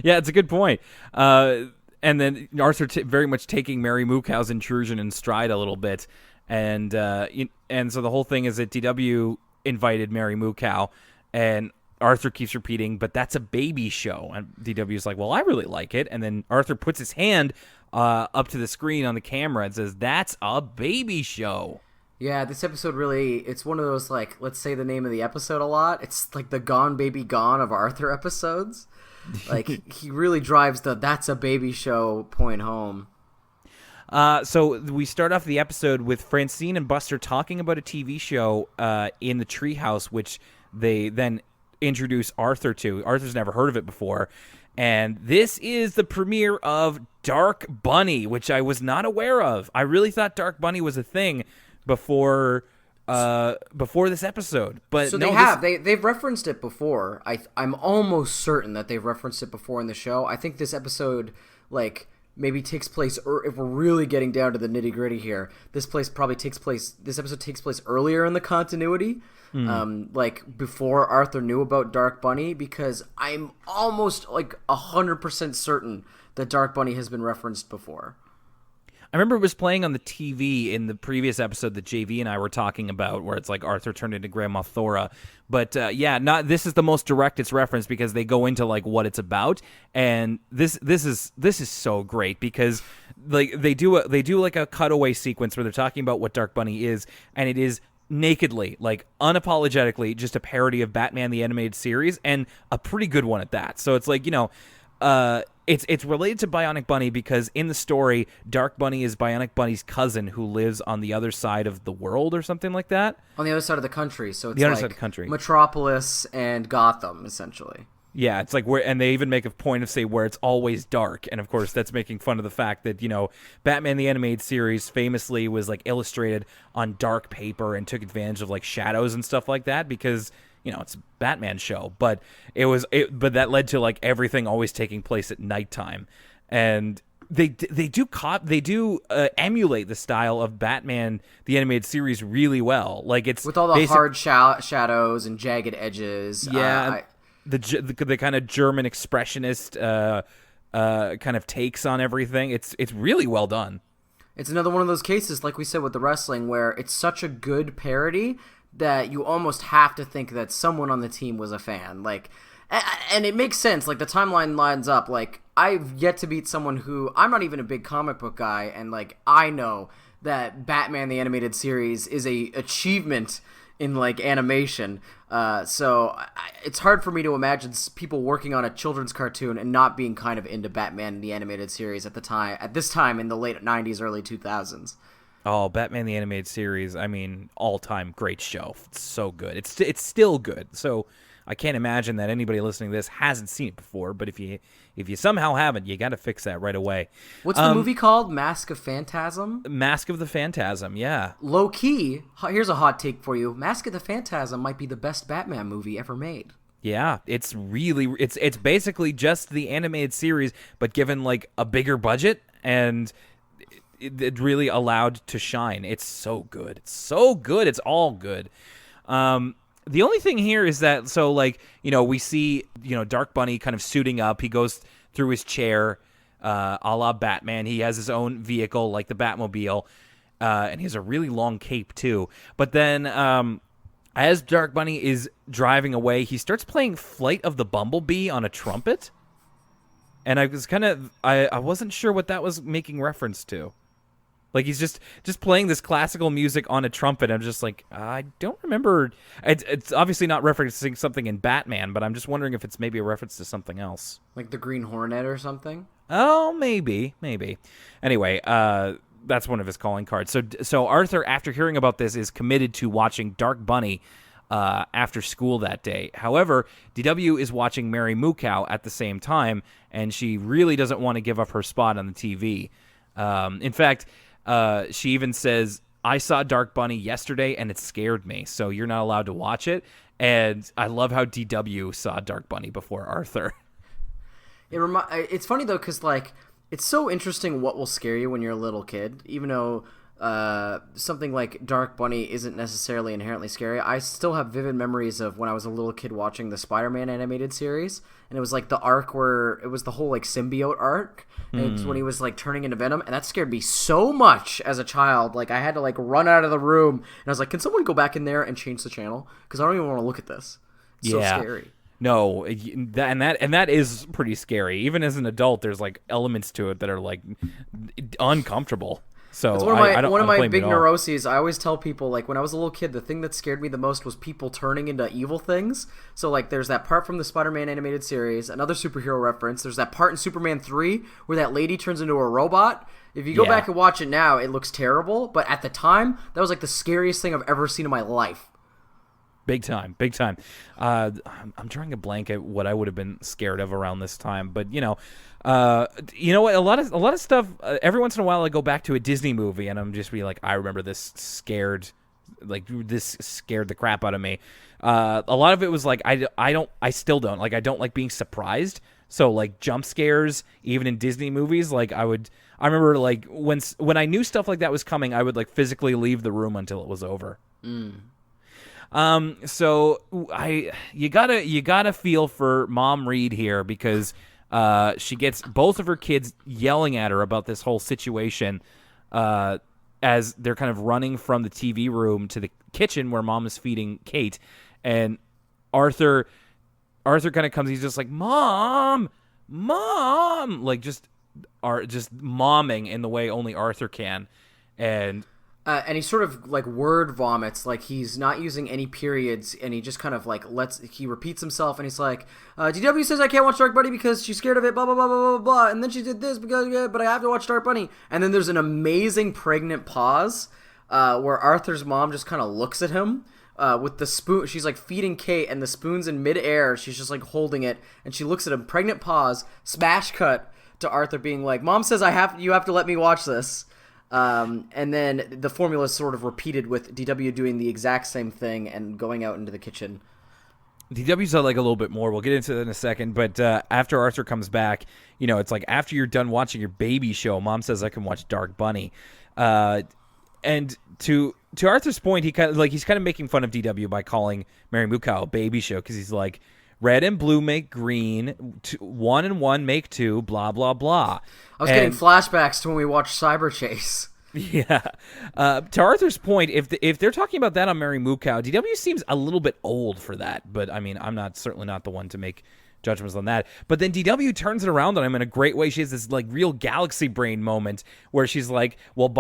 Yeah, it's a good point. And then Arthur very much taking Mary Moo Cow's intrusion in stride a little bit. And so the whole thing is that DW invited Mary Moo Cow, and Arthur keeps repeating, but that's a baby show. And DW's like, well, I really like it. And then Arthur puts his hand up to the screen on the camera and says, that's a baby show. Yeah, this episode really, it's one of those, like, let's say the name of the episode a lot. It's like the Gone Baby Gone of Arthur episodes. Like, he really drives the that's a baby show point home. So we start off the episode with Francine and Buster talking about a TV show in the treehouse, which they then introduce Arthur to. Arthur's never heard of it before. And this is the premiere of Dark Bunny, which I was not aware of. I really thought Dark Bunny was a thing before this episode. But so no, they've referenced it before. I'm almost certain that they've referenced it before in the show. I think this episode, like, maybe takes place, if we're really getting down to the nitty gritty here, this episode takes place earlier in the continuity, like before Arthur knew about Dark Bunny, because I'm almost like 100% certain that Dark Bunny has been referenced before. I remember it was playing on the TV in the previous episode that JV and I were talking about, where it's like Arthur turned into Grandma Thora. But this is the most direct it's referenced, because they go into like what it's about, and this is so great, because like they do like a cutaway sequence where they're talking about what Dark Bunny is, and it is nakedly, like unapologetically, just a parody of Batman the Animated Series, and a pretty good one at that. So it's like, you know, it's related to Bionic Bunny because in the story, Dark Bunny is Bionic Bunny's cousin who lives on the other side of the world or something like that. On the other side of the country, so it's the other like side of the country. Metropolis and Gotham, essentially. Yeah, it's like and they even make a point of say where it's always dark, and of course that's making fun of the fact that, you know, Batman the Animated Series famously was like illustrated on dark paper and took advantage of like shadows and stuff like that because, you know, it's a Batman show, but but that led to like everything always taking place at nighttime, and they do emulate the style of Batman the Animated Series really well. Like it's with all the hard shadows and jagged edges. Yeah. The kind of German expressionist kind of takes on everything. It's really well done. It's another one of those cases, like we said with the wrestling, where it's such a good parody that you almost have to think that someone on the team was a fan. Like, and it makes sense. Like, the timeline lines up. Like, I've yet to meet someone who, I'm not even a big comic book guy, and like I know that Batman the Animated Series is a achievement in like animation. So it's hard for me to imagine people working on a children's cartoon and not being kind of into Batman the animated series at this time in the late 90s, early 2000s. Oh, Batman the Animated Series, I mean, all-time great show. It's so good. It's still good. So I can't imagine that anybody listening to this hasn't seen it before, but if you somehow haven't, you got to fix that right away. What's the movie called? Mask of Phantasm? Mask of the Phantasm, yeah. Low key, here's a hot take for you. Mask of the Phantasm might be the best Batman movie ever made. Yeah, it's basically just the animated series, but given like a bigger budget, and it really allowed to shine. It's so good. It's so good. It's all good. The only thing here is that, so like, we see, Dark Bunny kind of suiting up. He goes through his chair, a la Batman. He has his own vehicle, like the Batmobile, and he has a really long cape too. But then, as Dark Bunny is driving away, he starts playing Flight of the Bumblebee on a trumpet. And I was I wasn't sure what that was making reference to. Like, he's just playing this classical music on a trumpet. I'm just like, I don't remember. It's obviously not referencing something in Batman, but I'm just wondering if it's maybe a reference to something else. Like the Green Hornet or something? Oh, maybe. Anyway, that's one of his calling cards. So Arthur, after hearing about this, is committed to watching Dark Bunny after school that day. However, DW is watching Mary Moo Cow at the same time, and she really doesn't want to give up her spot on the TV. In fact, she even says, I saw Dark Bunny yesterday and it scared me, so you're not allowed to watch it. And I love how DW saw Dark Bunny before Arthur. It's funny though, because like, it's so interesting what will scare you when you're a little kid, even though something like Dark Bunny isn't necessarily inherently scary. I still have vivid memories of when I was a little kid watching the Spider-Man animated series, and it was like the arc where it was the whole like symbiote arc, and it's when he was like turning into Venom, and that scared me so much as a child. Like, I had to like run out of the room, and I was like, can someone go back in there and change the channel, because I don't even want to look at this. It's so scary. No, that is pretty scary. Even as an adult, there's like elements to it that are like uncomfortable. So it's one of my big neuroses. I always tell people, like, when I was a little kid, the thing that scared me the most was people turning into evil things. So like, there's that part from the Spider-Man animated series, another superhero reference. There's that part in Superman 3 where that lady turns into a robot. If you go back and watch it now, it looks terrible, but at the time, that was like the scariest thing I've ever seen in my life. Big time. I'm trying to blank at what I would have been scared of around this time, but you know what? A lot of stuff. Every once in a while, I go back to a Disney movie, and I'm just be like, I remember this scared the crap out of me. A lot of it was like, I still don't like being surprised. So like jump scares, even in Disney movies, like I remember like when I knew stuff like that was coming, I would like physically leave the room until it was over. So you gotta feel for Mom Reed here, because she gets both of her kids yelling at her about this whole situation as they're kind of running from the TV room to the kitchen where Mom is feeding Kate, and Arthur kind of comes. He's just like, Mom, like just momming in the way only Arthur can, and he sort of like word vomits, like he's not using any periods, and he just kind of like he repeats himself, and he's like, DW says I can't watch Dark Bunny because she's scared of it, blah, blah, blah, blah, blah, blah, and then she did this, but I have to watch Dark Bunny. And then there's an amazing pregnant pause where Arthur's mom just kind of looks at him with the spoon. She's like feeding Kate, and the spoon's in midair. She's just like holding it, and she looks at him. Pregnant pause, smash cut to Arthur being like, Mom says you have to let me watch this. And then the formula is sort of repeated with DW doing the exact same thing and going out into the kitchen. DW's like a little bit more. We'll get into that in a second. But after Arthur comes back, it's like after you're done watching your baby show, Mom says I can watch Dark Bunny. And to Arthur's point, he's kind of making fun of DW by calling Mary Moo Cow a baby show, because he's like, red and blue make green, 1 and 1 make 2, blah, blah, blah. I was getting flashbacks to when we watched Cyber Chase. Yeah. To Arthur's point, if they're talking about that on Mary Moo Cow, DW seems a little bit old for that. But, I mean, I'm certainly not the one to make judgments on that. But then DW turns it around on him in a great way. She has this like real galaxy brain moment where she's like, well,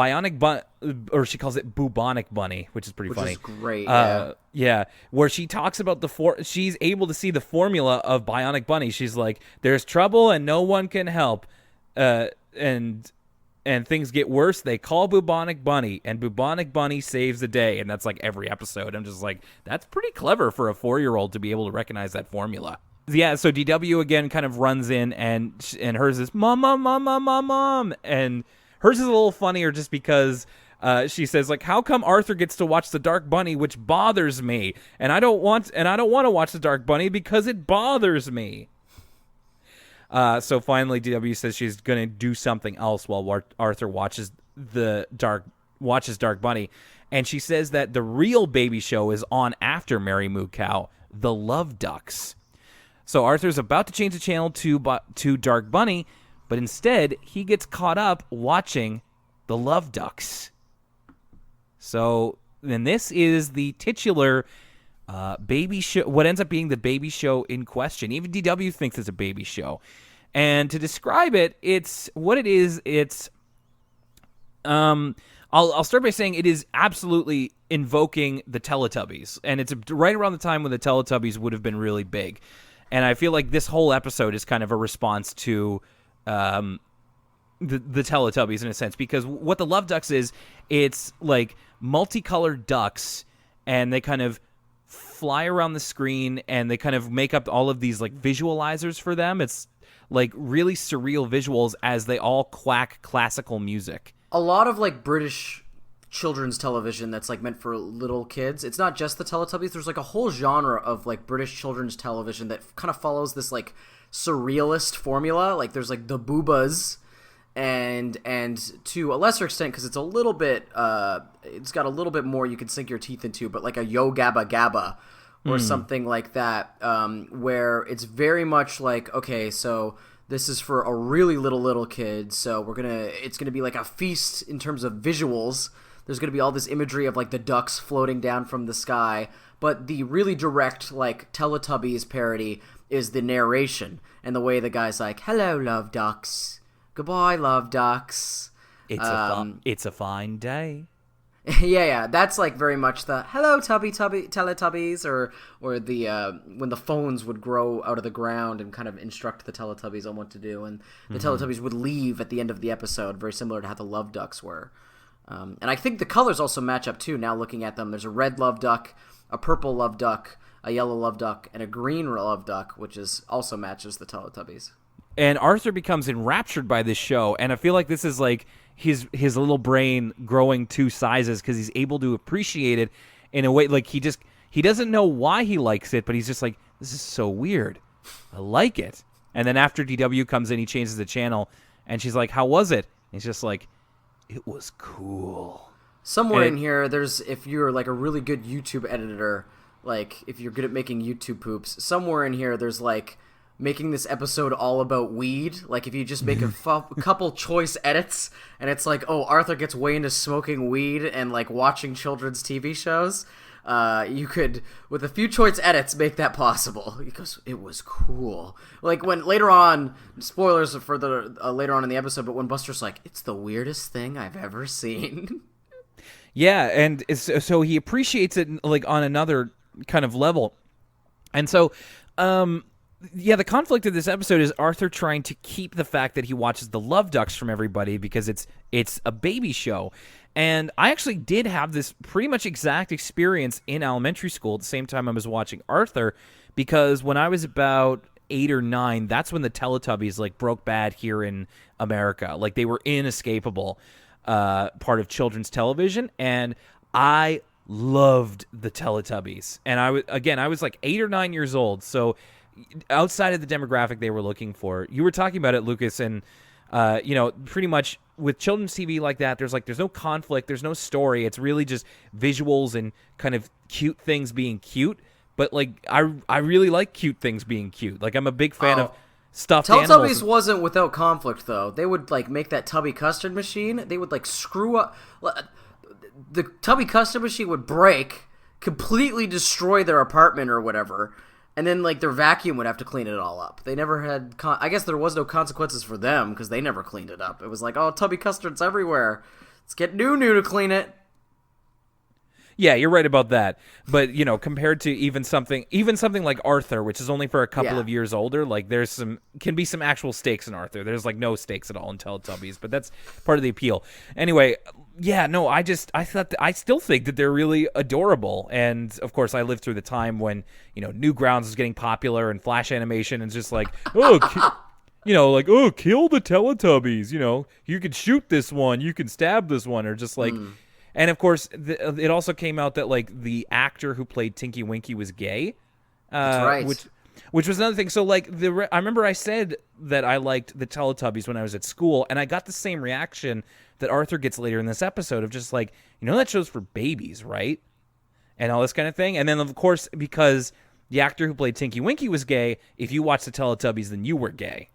or she calls it bubonic bunny, which is pretty funny. Which is great, yeah. Where she talks about she's able to see the formula of bionic bunny. She's like, there's trouble and no one can help. And things get worse, they call Bubonic Bunny, and Bubonic Bunny saves the day. And that's like every episode. I'm just like, that's pretty clever for a 4-year-old to be able to recognize that formula. Yeah, so DW again kind of runs in, and hers is, Mom, Mom, Mom, Mom, Mom, Mom. And hers is a little funnier just because she says, like, how come Arthur gets to watch the Dark Bunny, which bothers me? And I don't want to watch the Dark Bunny because it bothers me. So finally, DW says she's going to do something else while Arthur watches Dark Bunny. And she says that the real baby show is on after Mary Moo Cow, The Love Ducks. So Arthur's about to change the channel to Dark Bunny, but instead he gets caught up watching The Love Ducks. So then this is the titular baby show, what ends up being the baby show in question. Even DW thinks it's a baby show. And to describe it, it's what it is. It's I'll start by saying it is absolutely invoking the Teletubbies, and it's right around the time when the Teletubbies would have been really big. And I feel like this whole episode is kind of a response to the Teletubbies in a sense, because what the Love Ducks is, it's like multicolored ducks, and they kind of fly around the screen, and they kind of make up all of these like visualizers for them. It's like really surreal visuals as they all quack classical music. A lot of like British children's television that's like meant for little kids. It's not just the Teletubbies. There's like a whole genre of like British children's television that kind of follows this like surrealist formula. Like there's like the Boobas, and to a lesser extent, because it's a little bit it's got a little bit more you can sink your teeth into, but like a Yo Gabba Gabba or something like that, where it's very much like, okay, so this is for a really little kid, so it's gonna be like a feast in terms of visuals. There's gonna be all this imagery of like the ducks floating down from the sky, but the really direct like Teletubbies parody is the narration and the way the guy's like, "Hello, love ducks. Goodbye, love ducks. It's a fine day." yeah, that's like very much the "Hello, Teletubbies," or the when the phones would grow out of the ground and kind of instruct the Teletubbies on what to do, and the Teletubbies would leave at the end of the episode, very similar to how the Love Ducks were. And I think the colors also match up too. Now looking at them, there's a red Love Duck, a purple Love Duck, a yellow Love Duck, and a green Love Duck, which is also matches the Teletubbies. And Arthur becomes enraptured by this show, and I feel like this is like his little brain growing 2 sizes because he's able to appreciate it in a way like he doesn't know why he likes it, but he's just like, this is so weird. I like it. And then after DW comes in, he changes the channel, and she's like, how was it? And he's just like, it was cool. Somewhere in here, if you're like a really good YouTube editor, like if you're good at making YouTube poops, somewhere in here there's like making this episode all about weed. Like if you just make a couple choice edits, and it's like, oh, Arthur gets way into smoking weed and like watching children's TV shows, you could, with a few choice edits, make that possible, because it was cool. Like when later on, spoilers for the later on in the episode, but when Buster's like, it's the weirdest thing I've ever seen. Yeah, and so he appreciates it like on another kind of level. And so yeah, the conflict of this episode is Arthur trying to keep the fact that he watches the Love Ducks from everybody because it's a baby show. And I actually did have this pretty much exact experience in elementary school at the same time I was watching Arthur, because when I was about 8 or 9, that's when the Teletubbies like broke bad here in America. Like they were inescapable part of children's television, and I loved the Teletubbies. And I was like 8 or 9 years old, so outside of the demographic they were looking for. You were talking about it, Lucas, and pretty much with children's TV like that, there's no conflict, there's no story. It's really just visuals and kind of cute things being cute. But like I really like cute things being cute. Like I'm a big fan of stuffed animals. Teletubbies wasn't without conflict though. They would like make that Tubby custard machine. They would like screw up. The Tubby custard machine would break, completely destroy their apartment or whatever. And then, like, their vacuum would have to clean it all up. They never had... I guess there was no consequences for them because they never cleaned it up. It was like, oh, tubby custard's everywhere. Let's get Noo to clean it. Yeah, you're right about that. But, compared to even something like Arthur, which is only for a couple of years older, like can be some actual stakes in Arthur. There's like no stakes at all in Teletubbies, but that's part of the appeal. Anyway, I still think that they're really adorable. And of course, I lived through the time when, Newgrounds was getting popular and Flash animation and just like, oh, kill the Teletubbies. You can shoot this one, you can stab this one, or just like. And of course, it also came out that like the actor who played Tinky Winky was gay. That's right. Which was another thing. So like I remember I said that I liked the Teletubbies when I was at school, and I got the same reaction that Arthur gets later in this episode of just like, that show's for babies, right? And all this kind of thing. And then of course, because the actor who played Tinky Winky was gay, if you watched the Teletubbies, then you were gay.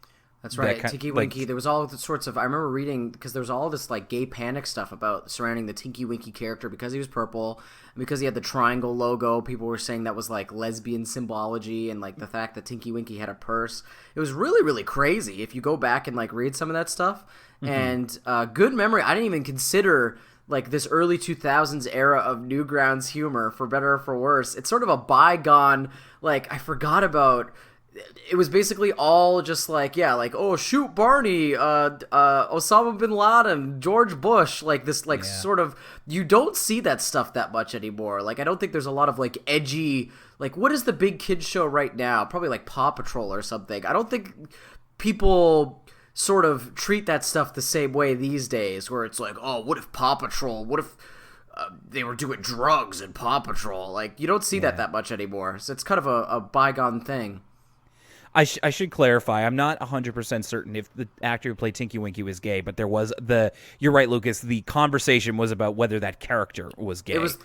That's right, Tinky Winky. There was all the sorts of... I remember reading, because there was all this like gay panic stuff surrounding the Tinky Winky character because he was purple, and because he had the triangle logo. People were saying that was like lesbian symbology, and like the fact that Tinky Winky had a purse. It was really, really crazy if you go back and like read some of that stuff. And good memory. I didn't even consider like this early 2000s era of Newgrounds humor, for better or for worse. It's sort of a bygone, like I forgot about... It was basically all just like, oh, shoot Barney, Osama bin Laden, George Bush, like this, like sort of, you don't see that stuff that much anymore. Like, I don't think there's a lot of like edgy, like what is the big kids show right now? Probably like Paw Patrol or something. I don't think people sort of treat that stuff the same way these days, where it's like, oh, what if Paw Patrol, what if they were doing drugs in Paw Patrol? Like, you don't see that much anymore. So it's kind of a bygone thing. I should clarify. I'm not 100% certain if the actor who played Tinky Winky was gay, but there was you're right, Lucas. The conversation was about whether that character was gay. It was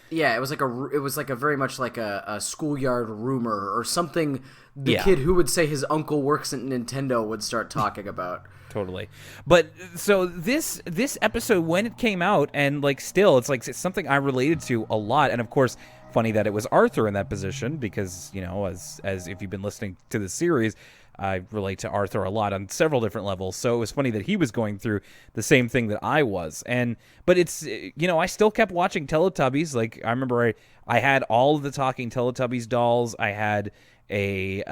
like a very much like a schoolyard rumor or something. The kid who would say his uncle works at Nintendo would start talking about. Totally. But so this episode, when it came out, and like still, it's something I related to a lot, and of course. Funny that it was Arthur in that position because, as if you've been listening to the series, I relate to Arthur a lot on several different levels. So it was funny that he was going through the same thing that I was. But it's, I still kept watching Teletubbies. Like, I remember I had all of the talking Teletubbies dolls. I had a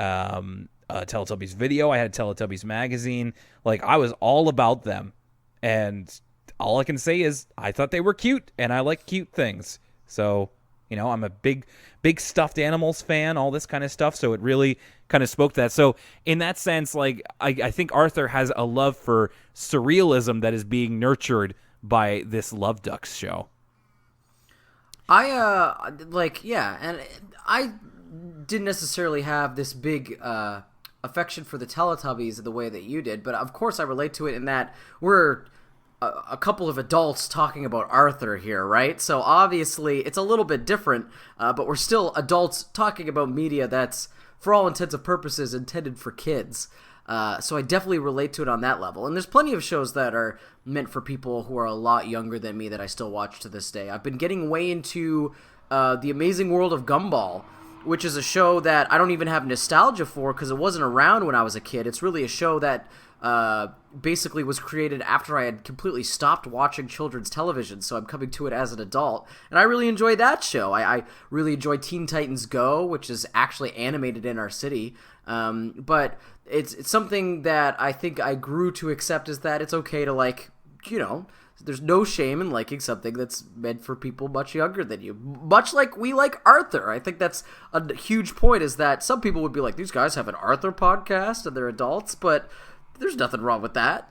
Teletubbies video. I had a Teletubbies magazine. Like, I was all about them. And all I can say is I thought they were cute, and I like cute things. So... I'm a big stuffed animals fan, all this kind of stuff. So it really kind of spoke to that. So in that sense, like, I think Arthur has a love for surrealism that is being nurtured by this Love Ducks show. And I didn't necessarily have this big affection for the Teletubbies the way that you did, but of course I relate to it in that we're a couple of adults talking about Arthur here, right? So obviously it's a little bit different, but we're still adults talking about media that's, for all intents and purposes, intended for kids. So I definitely relate to it on that level. And there's plenty of shows that are meant for people who are a lot younger than me that I still watch to this day. I've been getting way into The Amazing World of Gumball, which is a show that I don't even have nostalgia for because it wasn't around when I was a kid. It's really a show that basically was created after I had completely stopped watching children's television, so I'm coming to it as an adult, and I really enjoy that show. I really enjoy Teen Titans Go, which is actually animated in our city, but it's something that I think I grew to accept, is that it's okay to, like, there's no shame in liking something that's meant for people much younger than you. Much like we like Arthur. I think that's a huge point, is that some people would be like, these guys have an Arthur podcast and they're adults, but there's nothing wrong with that.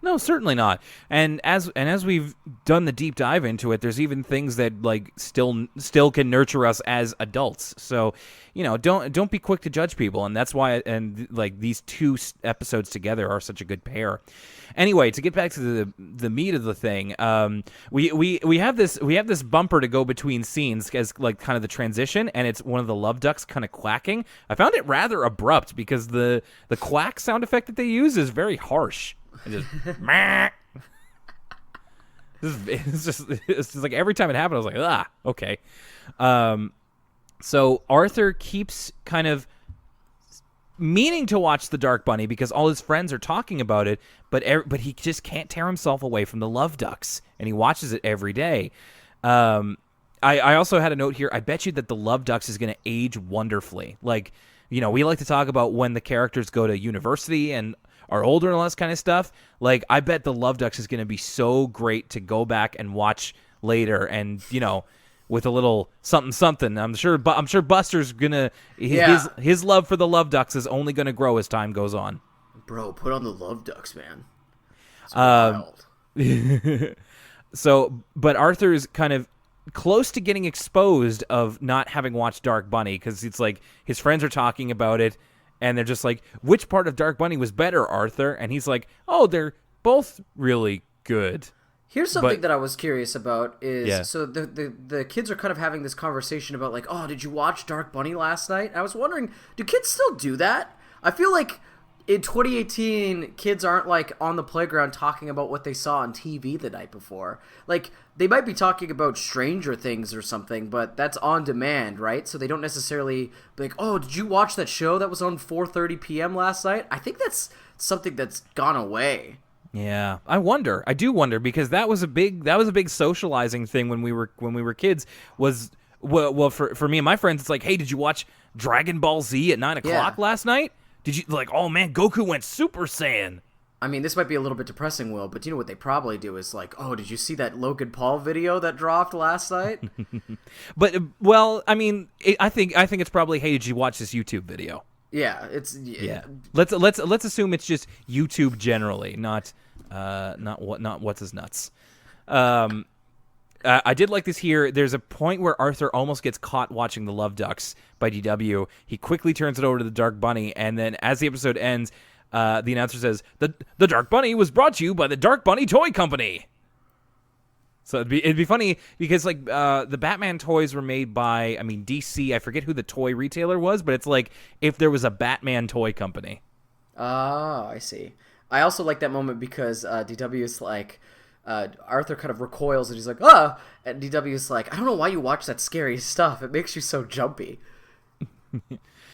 No, certainly not. And as we've done the deep dive into it, there's even things that like still can nurture us as adults. So, don't be quick to judge people, and that's why like these two episodes together are such a good pair. Anyway, to get back to the meat of the thing, we have this bumper to go between scenes as like kind of the transition, and it's one of the Love Ducks kind of quacking. I found it rather abrupt because the quack sound effect that they use is very harsh. Just it's just like every time it happened, I was like, okay. So Arthur keeps kind of meaning to watch the Dark Bunny because all his friends are talking about it, but he just can't tear himself away from the Love Ducks, and he watches it every day. I also had a note here. I bet you that the Love Ducks is going to age wonderfully. Like, you know, we like to talk about when the characters go to university and are older and all this kind of stuff. Like, I bet the Love Ducks is going to be so great to go back and watch later, and you know, with a little something. I'm sure Buster's gonna his love for the Love Ducks is only gonna grow as time goes on. Bro, put on the Love Ducks, man. It's wild. So, but Arthur's kind of close to getting exposed of not having watched Dark Bunny because it's like his friends are talking about it, and they're just like, "Which part of Dark Bunny was better, Arthur?" And he's like, "Oh, they're both really good." Here's something that I was curious about is so the kids are kind of having this conversation about like, oh, did you watch Dark Bunny last night? I was wondering, do kids still do that? I feel like in 2018, kids aren't like on the playground talking about what they saw on TV the night before. Like, they might be talking about Stranger Things or something, but that's on demand, right? So they don't necessarily be like, oh, did you watch that show that was on 4:30 p.m. last night? I think that's something that's gone away. Yeah, I do wonder because that was a big socializing thing when we were kids. Was well for me and my friends, it's like, hey, did you watch Dragon Ball Z at 9:00 last night? Did you like? Oh man, Goku went Super Saiyan. I mean, this might be a little bit depressing, Will, but you know what they probably do is like, oh, did you see that Logan Paul video that dropped last night? But well, I mean, I think it's probably, hey, did you watch this YouTube video? Yeah, Let's assume it's just YouTube generally, not what's his nuts. I did like this here. There's a point where Arthur almost gets caught watching the Love Ducks by DW. He quickly turns it over to the Dark Bunny, and then as the episode ends, the announcer says, "The Dark Bunny was brought to you by the Dark Bunny Toy Company." So it'd be funny because like the Batman toys were made by DC. I forget who the toy retailer was, but it's like if there was a Batman toy company. Oh, I see. I also like that moment because DW is like Arthur kind of recoils and he's like, "Ah!" And DW is like, "I don't know why you watch that scary stuff. It makes you so jumpy."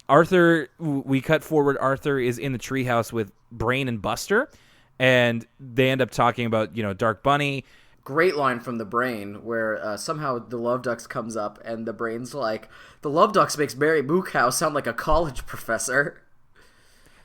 Arthur, we cut forward. Arthur is in the treehouse with Brain and Buster, and they end up talking about Dark Bunny. Great line from the Brain where somehow the Love Ducks comes up and the Brain's like, "The Love Ducks makes Mary Mookhouse sound like a college professor."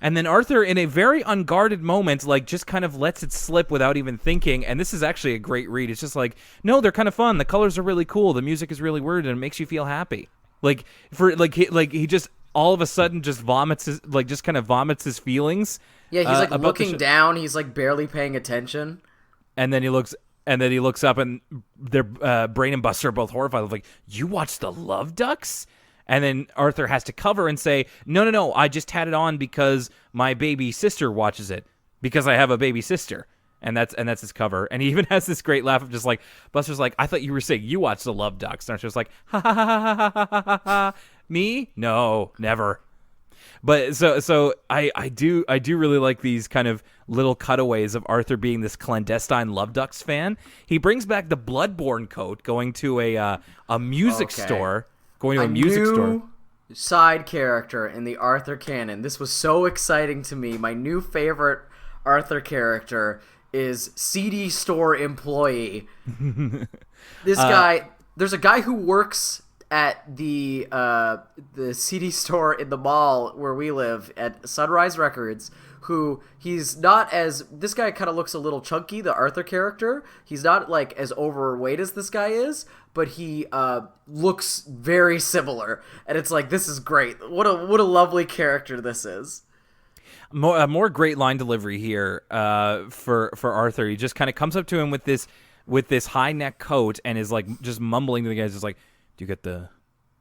And then Arthur, in a very unguarded moment, like just kind of lets it slip without even thinking. And this is actually a great read. It's just like, no, they're kind of fun. The colors are really cool. The music is really weird, and it makes you feel happy. Like he just all of a sudden just vomits his feelings. Yeah, he's like looking down. He's like barely paying attention. And then he looks up, and their Brain and Buster are both horrified. Like, you watched the Love Ducks? And then Arthur has to cover and say, no, I just had it on because my baby sister watches it, because I have a baby sister. And that's his cover. And he even has this great laugh of just like, Buster's like, I thought you were saying you watched the Love Ducks. And Arthur's like, ha ha ha ha ha ha ha ha. Me? No, never. But so I do really like these kind of little cutaways of Arthur being this clandestine Love Ducks fan. He brings back the Bloodborne coat, going to a music store. Going to a music store. Side character in the Arthur canon. This was so exciting to me. My new favorite Arthur character is CD store employee. This guy, there's a guy who works at the CD store in the mall where we live at Sunrise Records, who this guy kind of looks a little chunky, the Arthur character. He's not like as overweight as this guy is, but he looks very similar, and it's like, this is great. What a lovely character this is. More great line delivery here for Arthur. He just kind of comes up to him with this high neck coat and is like just mumbling to the guys, just like, "Do you get the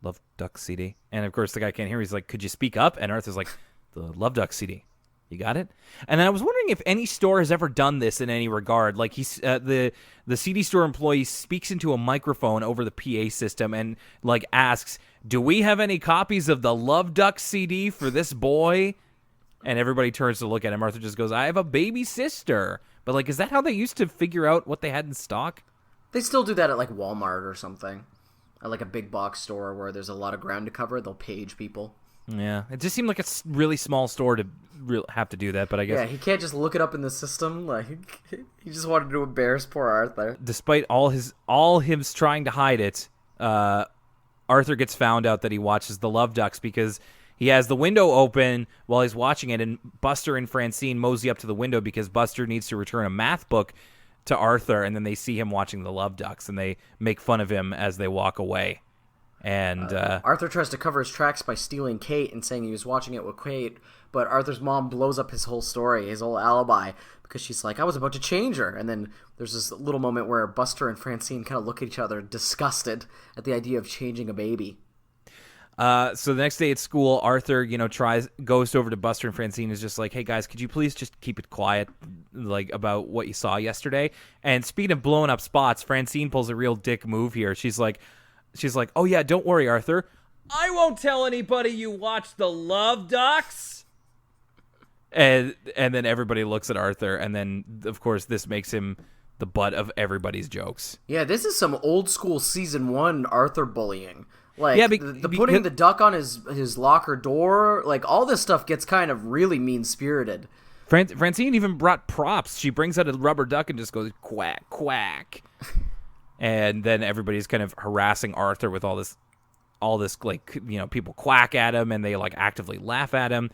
Love Duck CD?" And of course the guy can't hear. He's like, "Could you speak up?" And Arthur's like, "The Love Duck CD. You got it?" And I was wondering if any store has ever done this in any regard. Like the CD store employee speaks into a microphone over the PA system and like asks, "Do we have any copies of the Love Duck CD for this boy?" And everybody turns to look at him. Arthur just goes, "I have a baby sister." But like, is that how they used to figure out what they had in stock? They still do that at like Walmart or something. At like a big box store where there's a lot of ground to cover, they'll page people. Yeah, it just seemed like a really small store to have to do that, but I guess... Yeah, he can't just look it up in the system. Like, he just wanted to embarrass poor Arthur. Despite all him trying to hide it, Arthur gets found out that he watches the Love Ducks because he has the window open while he's watching it, and Buster and Francine mosey up to the window because Buster needs to return a math book to Arthur, and then they see him watching the Love Ducks, and they make fun of him as they walk away. And Arthur tries to cover his tracks by stealing Kate and saying he was watching it with Kate, but Arthur's mom blows up his whole story, his whole alibi, because she's like, I was about to change her. And then there's this little moment where Buster and Francine kind of look at each other disgusted at the idea of changing a baby. So the next day at school, Arthur, goes over to Buster and Francine, is just like, hey guys, could you please just keep it quiet, like, about what you saw yesterday? And speaking of blowing up spots, Francine pulls a real dick move here. She's like, oh yeah, don't worry, Arthur. I won't tell anybody you watched the Love Ducks. And then everybody looks at Arthur, and then, of course, this makes him the butt of everybody's jokes. Yeah, this is some old school season 1 Arthur bullying. Like, yeah, the putting the duck on his locker door, like, all this stuff gets kind of really mean-spirited. Francine even brought props. She brings out a rubber duck and just goes, quack, quack. And then everybody's kind of harassing Arthur with all this, like, people quack at him, and they, like, actively laugh at him.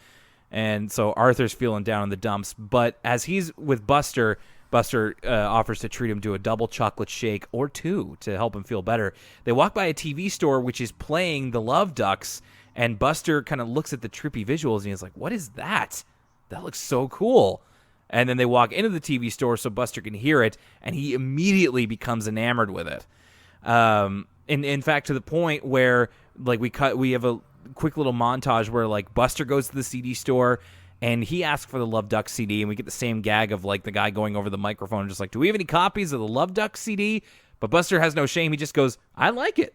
And so Arthur's feeling down in the dumps. But as he's with Buster offers to treat him to a double chocolate shake or 2 to help him feel better. They walk by a TV store which is playing the Love Ducks, and Buster kind of looks at the trippy visuals and he's like, what is that? That looks so cool. And then they walk into the TV store so Buster can hear it, and he immediately becomes enamored with it. In fact, to the point where, like, we have a quick little montage where, like, Buster goes to the CD store and he asks for the Love Duck CD, and we get the same gag of, like, the guy going over the microphone and just like, do we have any copies of the Love Duck CD? But Buster has no shame. He just goes, I like it.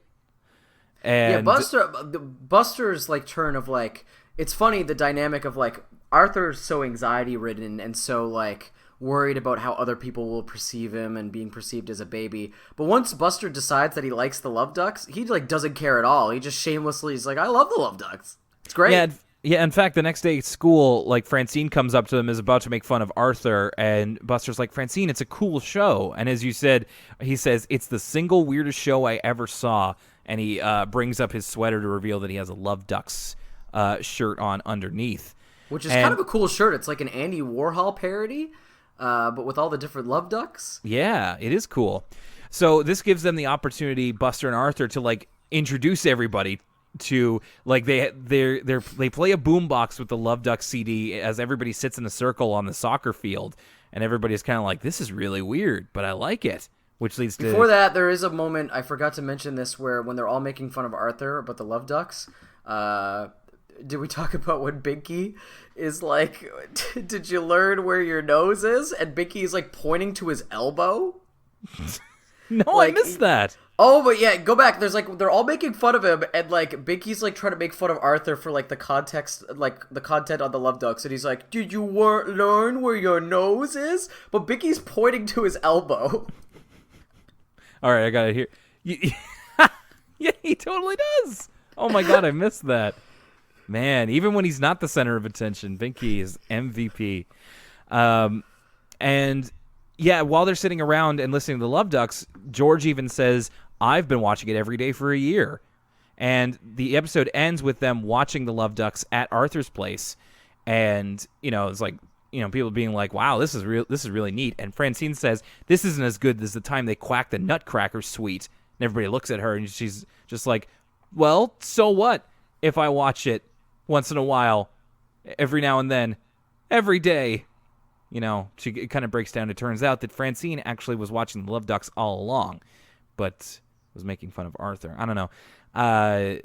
And yeah, Buster's, like, turn of, like, it's funny, the dynamic of, like, Arthur's so anxiety-ridden and so, like, worried about how other people will perceive him and being perceived as a baby. But once Buster decides that he likes the Love Ducks, he, like, doesn't care at all. He just shamelessly is like, I love the Love Ducks. It's great. Yeah, in fact, the next day at school, like, Francine comes up to him, is about to make fun of Arthur, and Buster's like, Francine, it's a cool show. And as you said, he says, it's the single weirdest show I ever saw, and he brings up his sweater to reveal that he has a Love Ducks shirt on underneath. Which is kind of a cool shirt. It's like an Andy Warhol parody, but with all the different Love Ducks. Yeah, it is cool. So this gives them the opportunity, Buster and Arthur, to, like, introduce everybody to, like, they play a boombox with the Love Duck CD as everybody sits in a circle on the soccer field, and everybody's kind of like, this is really weird, but I like it. Which leads to... Before that, there is a moment, I forgot to mention this, where when they're all making fun of Arthur about the Love Ducks, did we talk about when Binky is like, did you learn where your nose is? And Binky is, like, pointing to his elbow. No, like, I missed that. Oh, but yeah, go back. There's, like, they're all making fun of him, and, like, Binky's, like, trying to make fun of Arthur for, like, the context, like, the content on the Love Ducks, and he's like, did you learn where your nose is? But Binky's pointing to his elbow. All right, I got it here. Yeah, he totally does. Oh my God, I missed that. Man, even when he's not the center of attention, Binky is MVP. And yeah, while they're sitting around and listening to the Love Ducks, George even says, I've been watching it every day for a year. And the episode ends with them watching the Love Ducks at Arthur's place. And, it's like, people being like, wow, this is really neat. And Francine says, this isn't as good as the time they quacked the Nutcracker suite. And everybody looks at her and she's just like, well, so what if I watch it once in a while, every now and then, every day? It kind of breaks down. It turns out that Francine actually was watching the Love Ducks all along, but was making fun of Arthur. I don't know. I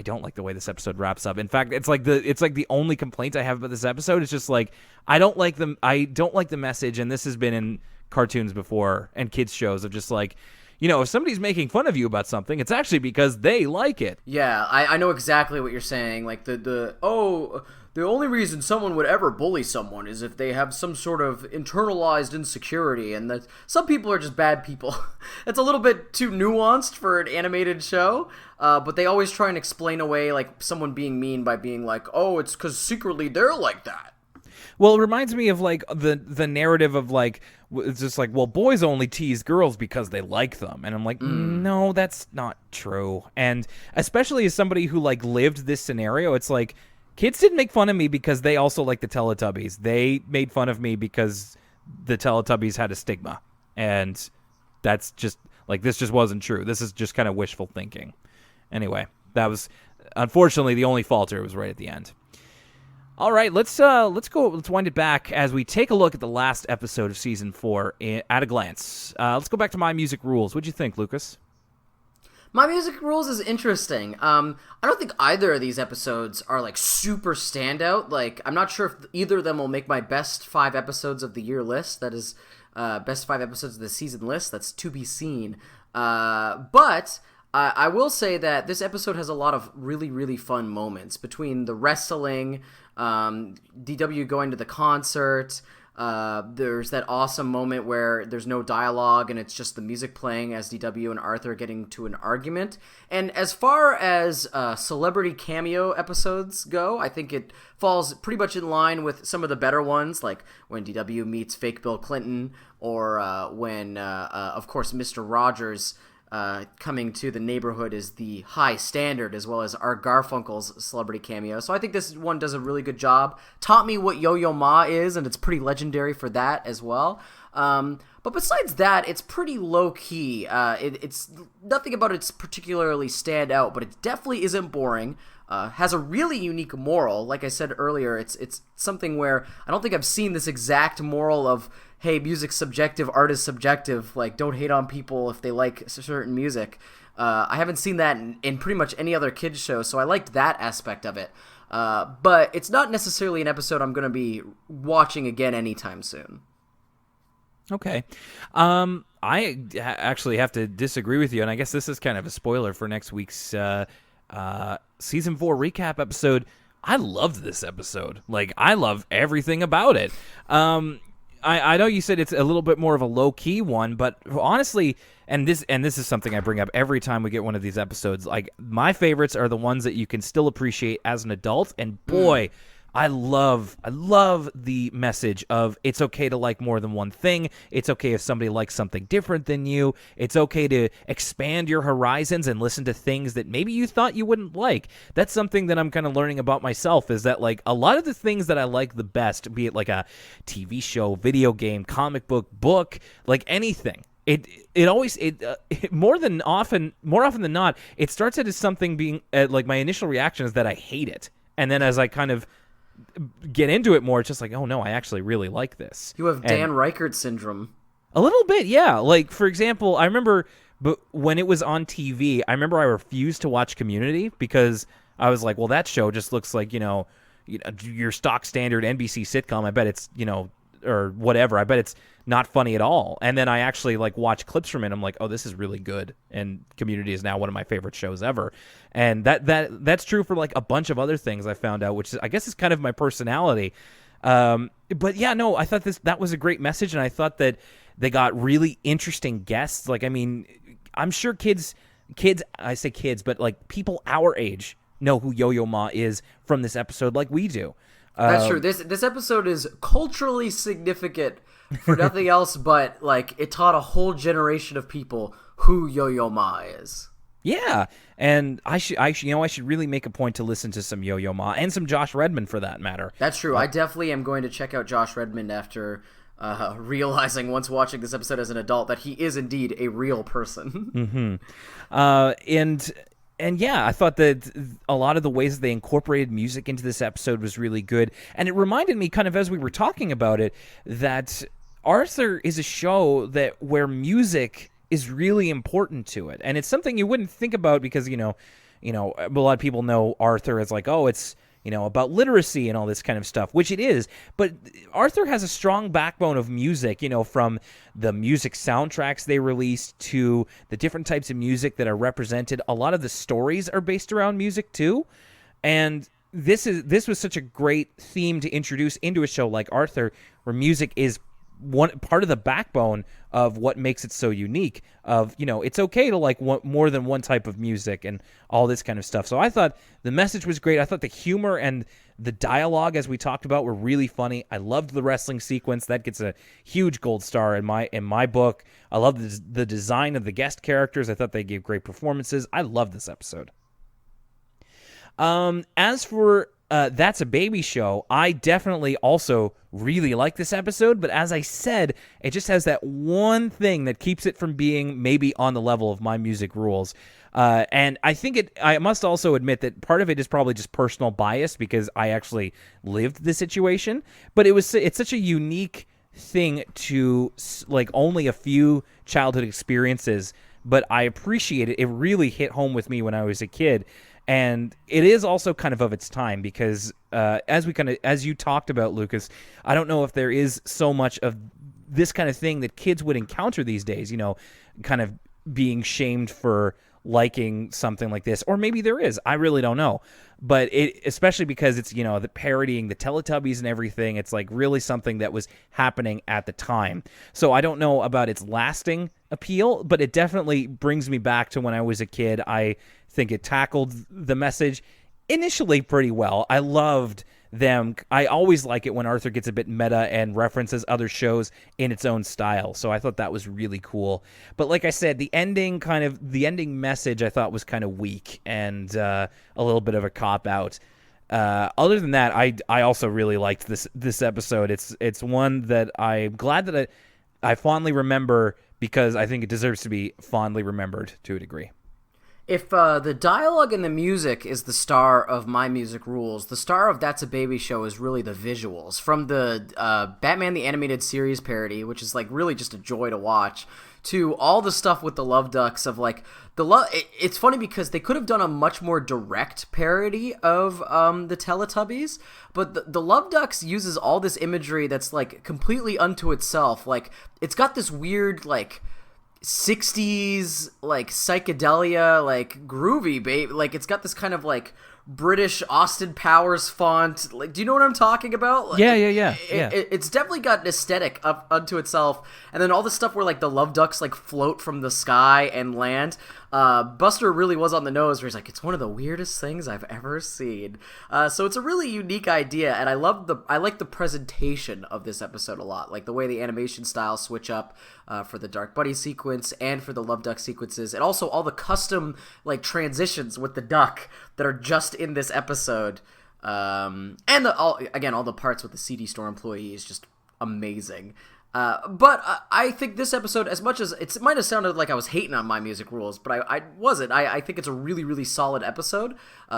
don't like the way this episode wraps up. In fact, it's like the only complaint I have about this episode. It's just like, I don't like the message, and this has been in cartoons before and kids shows of just like, if somebody's making fun of you about something, it's actually because they like it. Yeah, I know exactly what you're saying. Like the the only reason someone would ever bully someone is if they have some sort of internalized insecurity, and that some people are just bad people. It's a little bit too nuanced for an animated show, but they always try and explain away like someone being mean by being like, oh, it's because secretly they're like that. Well, it reminds me of like the narrative of like, it's just like, well, boys only tease girls because they like them, and I'm like, no, that's not true. And especially as somebody who like lived this scenario, it's like, kids didn't make fun of me because they also like the Teletubbies. They made fun of me because the Teletubbies had a stigma, and that's just like, this just wasn't true. This is just kind of wishful thinking. Anyway, that was unfortunately the only falter. Was right at the end. All right, let's wind it back as we take a look at the last episode of season 4 at a glance. Let's go back to My Music Rules. What'd you think, Lucas? My Music Rules is interesting. I don't think either of these episodes are like super standout. Like, I'm not sure if either of them will make my best 5 episodes of the year list. That is, best 5 episodes of the season list. That's to be seen. But I will say that this episode has a lot of really, really fun moments between the wrestling, DW going to the concert. There's that awesome moment where there's no dialogue and it's just the music playing as DW and Arthur getting to an argument. And as far as celebrity cameo episodes go, I think it falls pretty much in line with some of the better ones, like when DW meets fake Bill Clinton, or when, of course, Mr. Rogers coming to the neighborhood is the high standard, as well as Art Garfunkel's celebrity cameo. So I think this one does a really good job. Taught me what Yo-Yo Ma is, and it's pretty legendary for that as well. But besides that, it's pretty low-key. It's nothing about it's particularly stand out, but it definitely isn't boring. Has a really unique moral. Like I said earlier, it's something where I don't think I've seen this exact moral of, hey, music's subjective, art is subjective, like, don't hate on people if they like certain music. I haven't seen that in pretty much any other kids show, so I liked that aspect of it. But it's not necessarily an episode I'm going to be watching again anytime soon. Okay. I actually have to disagree with you, and I guess this is kind of a spoiler for next week's season 4 recap episode. I loved this episode. Like, I love everything about it. I know you said it's a little bit more of a low-key one, but honestly, and this is something I bring up every time we get one of these episodes, like, my favorites are the ones that you can still appreciate as an adult, and boy, I love the message of it's okay to like more than one thing. It's okay if somebody likes something different than you. It's okay to expand your horizons and listen to things that maybe you thought you wouldn't like. That's something that I'm kind of learning about myself, is that like a lot of the things that I like the best, be it like a TV show, video game, comic book, like anything. It always more often than not, it starts out as something being like my initial reaction is that I hate it, and then as I kind of get into it more, it's just like, oh no, I actually really like this. You have Dan Reichert syndrome. A little bit, yeah. Like, for example, I remember when it was on TV, I remember I refused to watch Community because I was like, well, that show just looks like, your stock standard NBC sitcom. I bet it's, or whatever. I bet it's not funny at all. And then I actually like watch clips from it. I'm like, oh, this is really good. And Community is now one of my favorite shows ever. And that's true for like a bunch of other things I found out, which is, I guess, is kind of my personality. But yeah, no, I thought that was a great message, and I thought that they got really interesting guests. Like, I mean, I'm sure kids, I say kids, but like people our age know who Yo-Yo Ma is from this episode, like we do. That's true. This episode is culturally significant for nothing else, but like it taught a whole generation of people who Yo-Yo Ma is. Yeah, and I should really make a point to listen to some Yo-Yo Ma and some Josh Redmond for that matter. That's true. I definitely am going to check out Josh Redmond after realizing once watching this episode as an adult that he is indeed a real person. Mm-hmm. And yeah, I thought that a lot of the ways that they incorporated music into this episode was really good. And it reminded me, kind of as we were talking about it, that Arthur is a show where music is really important to it. And it's something you wouldn't think about because, a lot of people know Arthur as like, oh, it's, about literacy and all this kind of stuff, which it is. But Arthur has a strong backbone of music, from the music soundtracks they released to the different types of music that are represented. A lot of the stories are based around music too. And this was such a great theme to introduce into a show like Arthur, where music is one part of the backbone of what makes it so unique. Of, it's okay to like more than one type of music and all this kind of stuff. So I thought the message was great. I thought the humor and the dialogue, as we talked about, were really funny. I loved the wrestling sequence. That gets a huge gold star in my book. I love the design of the guest characters. I thought they gave great performances. I love this episode. As for That's a Baby Show, I definitely also really like this episode, but as I said, it just has that one thing that keeps it from being maybe on the level of My Music Rules. And I think I must also admit that part of it is probably just personal bias because I actually lived the situation, but it's such a unique thing to like only a few childhood experiences, but I appreciate it. It really hit home with me when I was a kid. And it is also kind of its time because as you talked about, Lucas, I don't know if there is so much of this kind of thing that kids would encounter these days, kind of being shamed for liking something like this, or maybe there is. I really don't know. But especially because it's, the parodying the Teletubbies and everything, it's like really something that was happening at the time. So I don't know about its lasting appeal, but it definitely brings me back to when I was a kid. I think it tackled the message initially pretty well. I loved them. I always like it when Arthur gets a bit meta and references other shows in its own style. So I thought that was really cool. But like I said, the ending message I thought was kind of weak and a little bit of a cop-out. Other than that, I also really liked this episode. It's one that I'm glad that I fondly remember because I think it deserves to be fondly remembered to a degree. If the dialogue and the music is the star of My Music Rules, the star of That's a Baby Show is really the visuals. From the Batman the Animated Series parody, which is like really just a joy to watch, to all the stuff with the Love Ducks of like it's funny because they could have done a much more direct parody of the Teletubbies, but the Love Ducks uses all this imagery that's like completely unto itself. Like it's got this weird like 60s like psychedelia, like groovy babe, like it's got this kind of like British Austin Powers font. Like, do you know what I'm talking about? Like, yeah. It's definitely got an aesthetic up unto itself. And then all the stuff where like the Love Ducks like float from the sky and land. Buster really was on the nose where he's like, it's one of the weirdest things I've ever seen. So it's a really unique idea, and I like the presentation of this episode a lot. Like the way the animation styles switch up for the Dark Buddy sequence and for the Love Duck sequences, and also all the custom like transitions with the duck that are just in this episode. And all the parts with the CD store employee is just amazing. But I think this episode, as much as it might have sounded like I was hating on My Music Rules, but I wasn't. I think it's a really, really solid episode.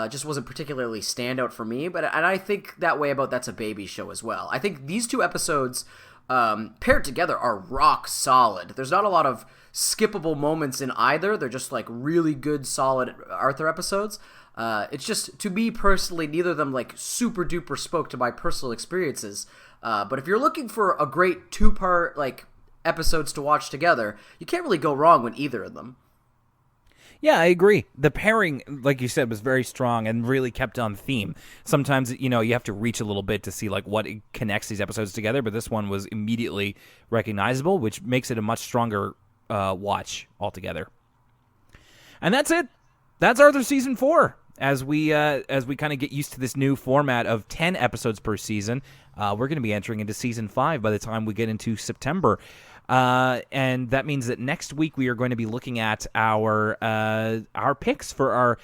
Just wasn't particularly standout for me. And I think that way about That's a Baby Show as well. I think these two episodes paired together are rock solid. There's not a lot of skippable moments in either. They're just like really good, solid Arthur episodes. It's just, to me personally, neither of them like super duper spoke to my personal experiences. But if you're looking for a great two-part like episodes to watch together, you can't really go wrong with either of them. Yeah, I agree. The pairing, like you said, was very strong and really kept on theme. Sometimes, you have to reach a little bit to see like what connects these episodes together, but this one was immediately recognizable, which makes it a much stronger watch altogether. And that's it. That's Arthur Season 4. As we kind of get used to this new format of 10 episodes per season, we're going to be entering into Season 5 by the time we get into September. And that means that next week we are going to be looking at our picks for our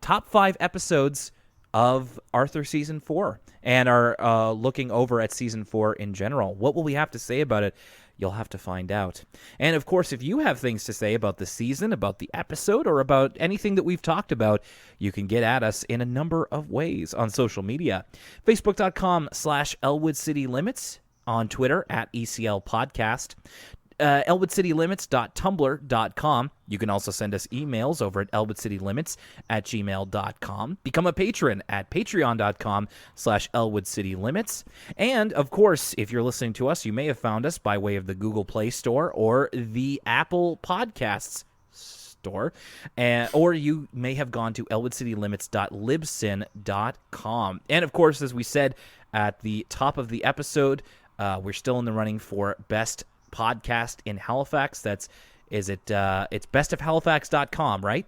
top 5 episodes of Arthur Season 4 and are looking over at Season 4 in general. What will we have to say about it? You'll have to find out. And, of course, if you have things to say about the season, about the episode, or about anything that we've talked about, you can get at us in a number of ways on social media. Facebook.com/Elwood City Limits. On Twitter @ECL Podcast. ElwoodCityLimits.tumblr.com. You can also send us emails over at ElwoodCityLimits@gmail.com. Become a patron at Patreon.com/ElwoodCityLimits. And, of course, if you're listening to us, you may have found us by way of the Google Play Store or the Apple Podcasts door. Or you may have gone to elwoodcitylimits.libsyn.com. And, of course, as we said at the top of the episode, we're still in the running for Best Podcast in Halifax. It's bestofhalifax.com, right?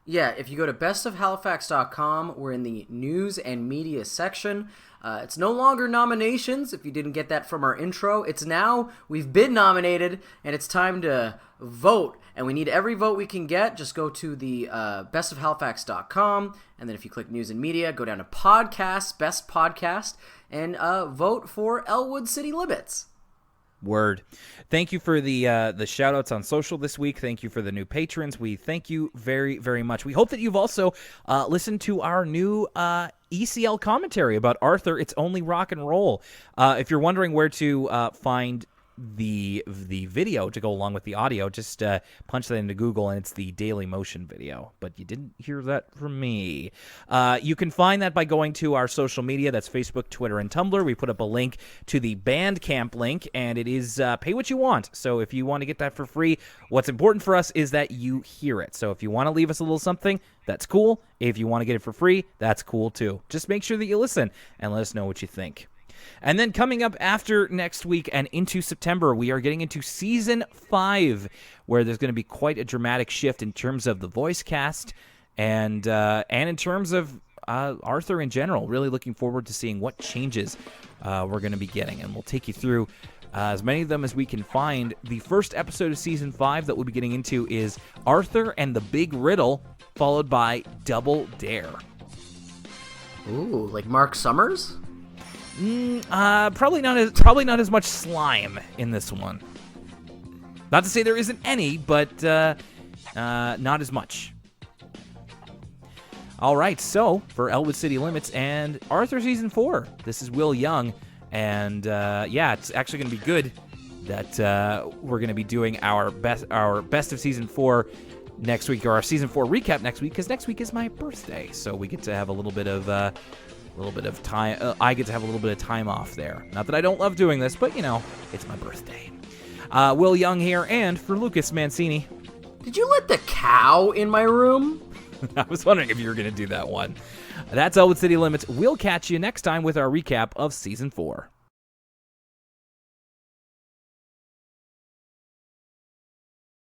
Yeah, if you go to bestofhalifax.com, we're in the news and media section. It's no longer nominations, if you didn't get that from our intro. It's now we've been nominated, and it's time to vote. And we need every vote we can get. Just go to the bestofhalifax.com, and then if you click news and media, go down to podcasts, best podcast, and vote for Elwood City Limits. Word. Thank you for the shout outs on social this week. Thank you for the new patrons. We thank you very, very much. We hope that you've also listened to our new ECL commentary about Arthur, It's Only Rock and Roll. If you're wondering where to find the video to go along with the audio, just punch that into Google, and it's the Daily Motion video. But you didn't hear that from me. You can find that by going to our social media. That's Facebook, Twitter, and Tumblr. We put up a link to the Bandcamp link, and it is pay what you want. So if you want to get that for free, what's important for us is that you hear it. So if you want to leave us a little something, that's cool. If you want to get it for free, that's cool too. Just make sure that you listen and let us know what you think. And then coming up after next week and into September, we are getting into Season 5, where there's going to be quite a dramatic shift in terms of the voice cast and in terms of Arthur in general. Really looking forward to seeing what changes we're going to be getting. And we'll take you through as many of them as we can find. The first episode of Season 5 that we'll be getting into is Arthur and the Big Riddle, followed by Double Dare. Ooh, like Mark Summers? Probably not as much slime in this one. Not to say there isn't any, but not as much. All right, so for Elwood City Limits and Arthur Season 4, this is Will Young, and it's actually going to be good that we're going to be doing our best of Season 4 next week, or our Season 4 recap next week, because next week is my birthday, so we get to have a little bit of time. I get to have a little bit of time off there. Not that I don't love doing this, but, it's my birthday. Will Young here, and for Lucas Mancini. Did you let the cow in my room? I was wondering if you were going to do that one. That's Elwood City Limits. We'll catch you next time with our recap of Season 4.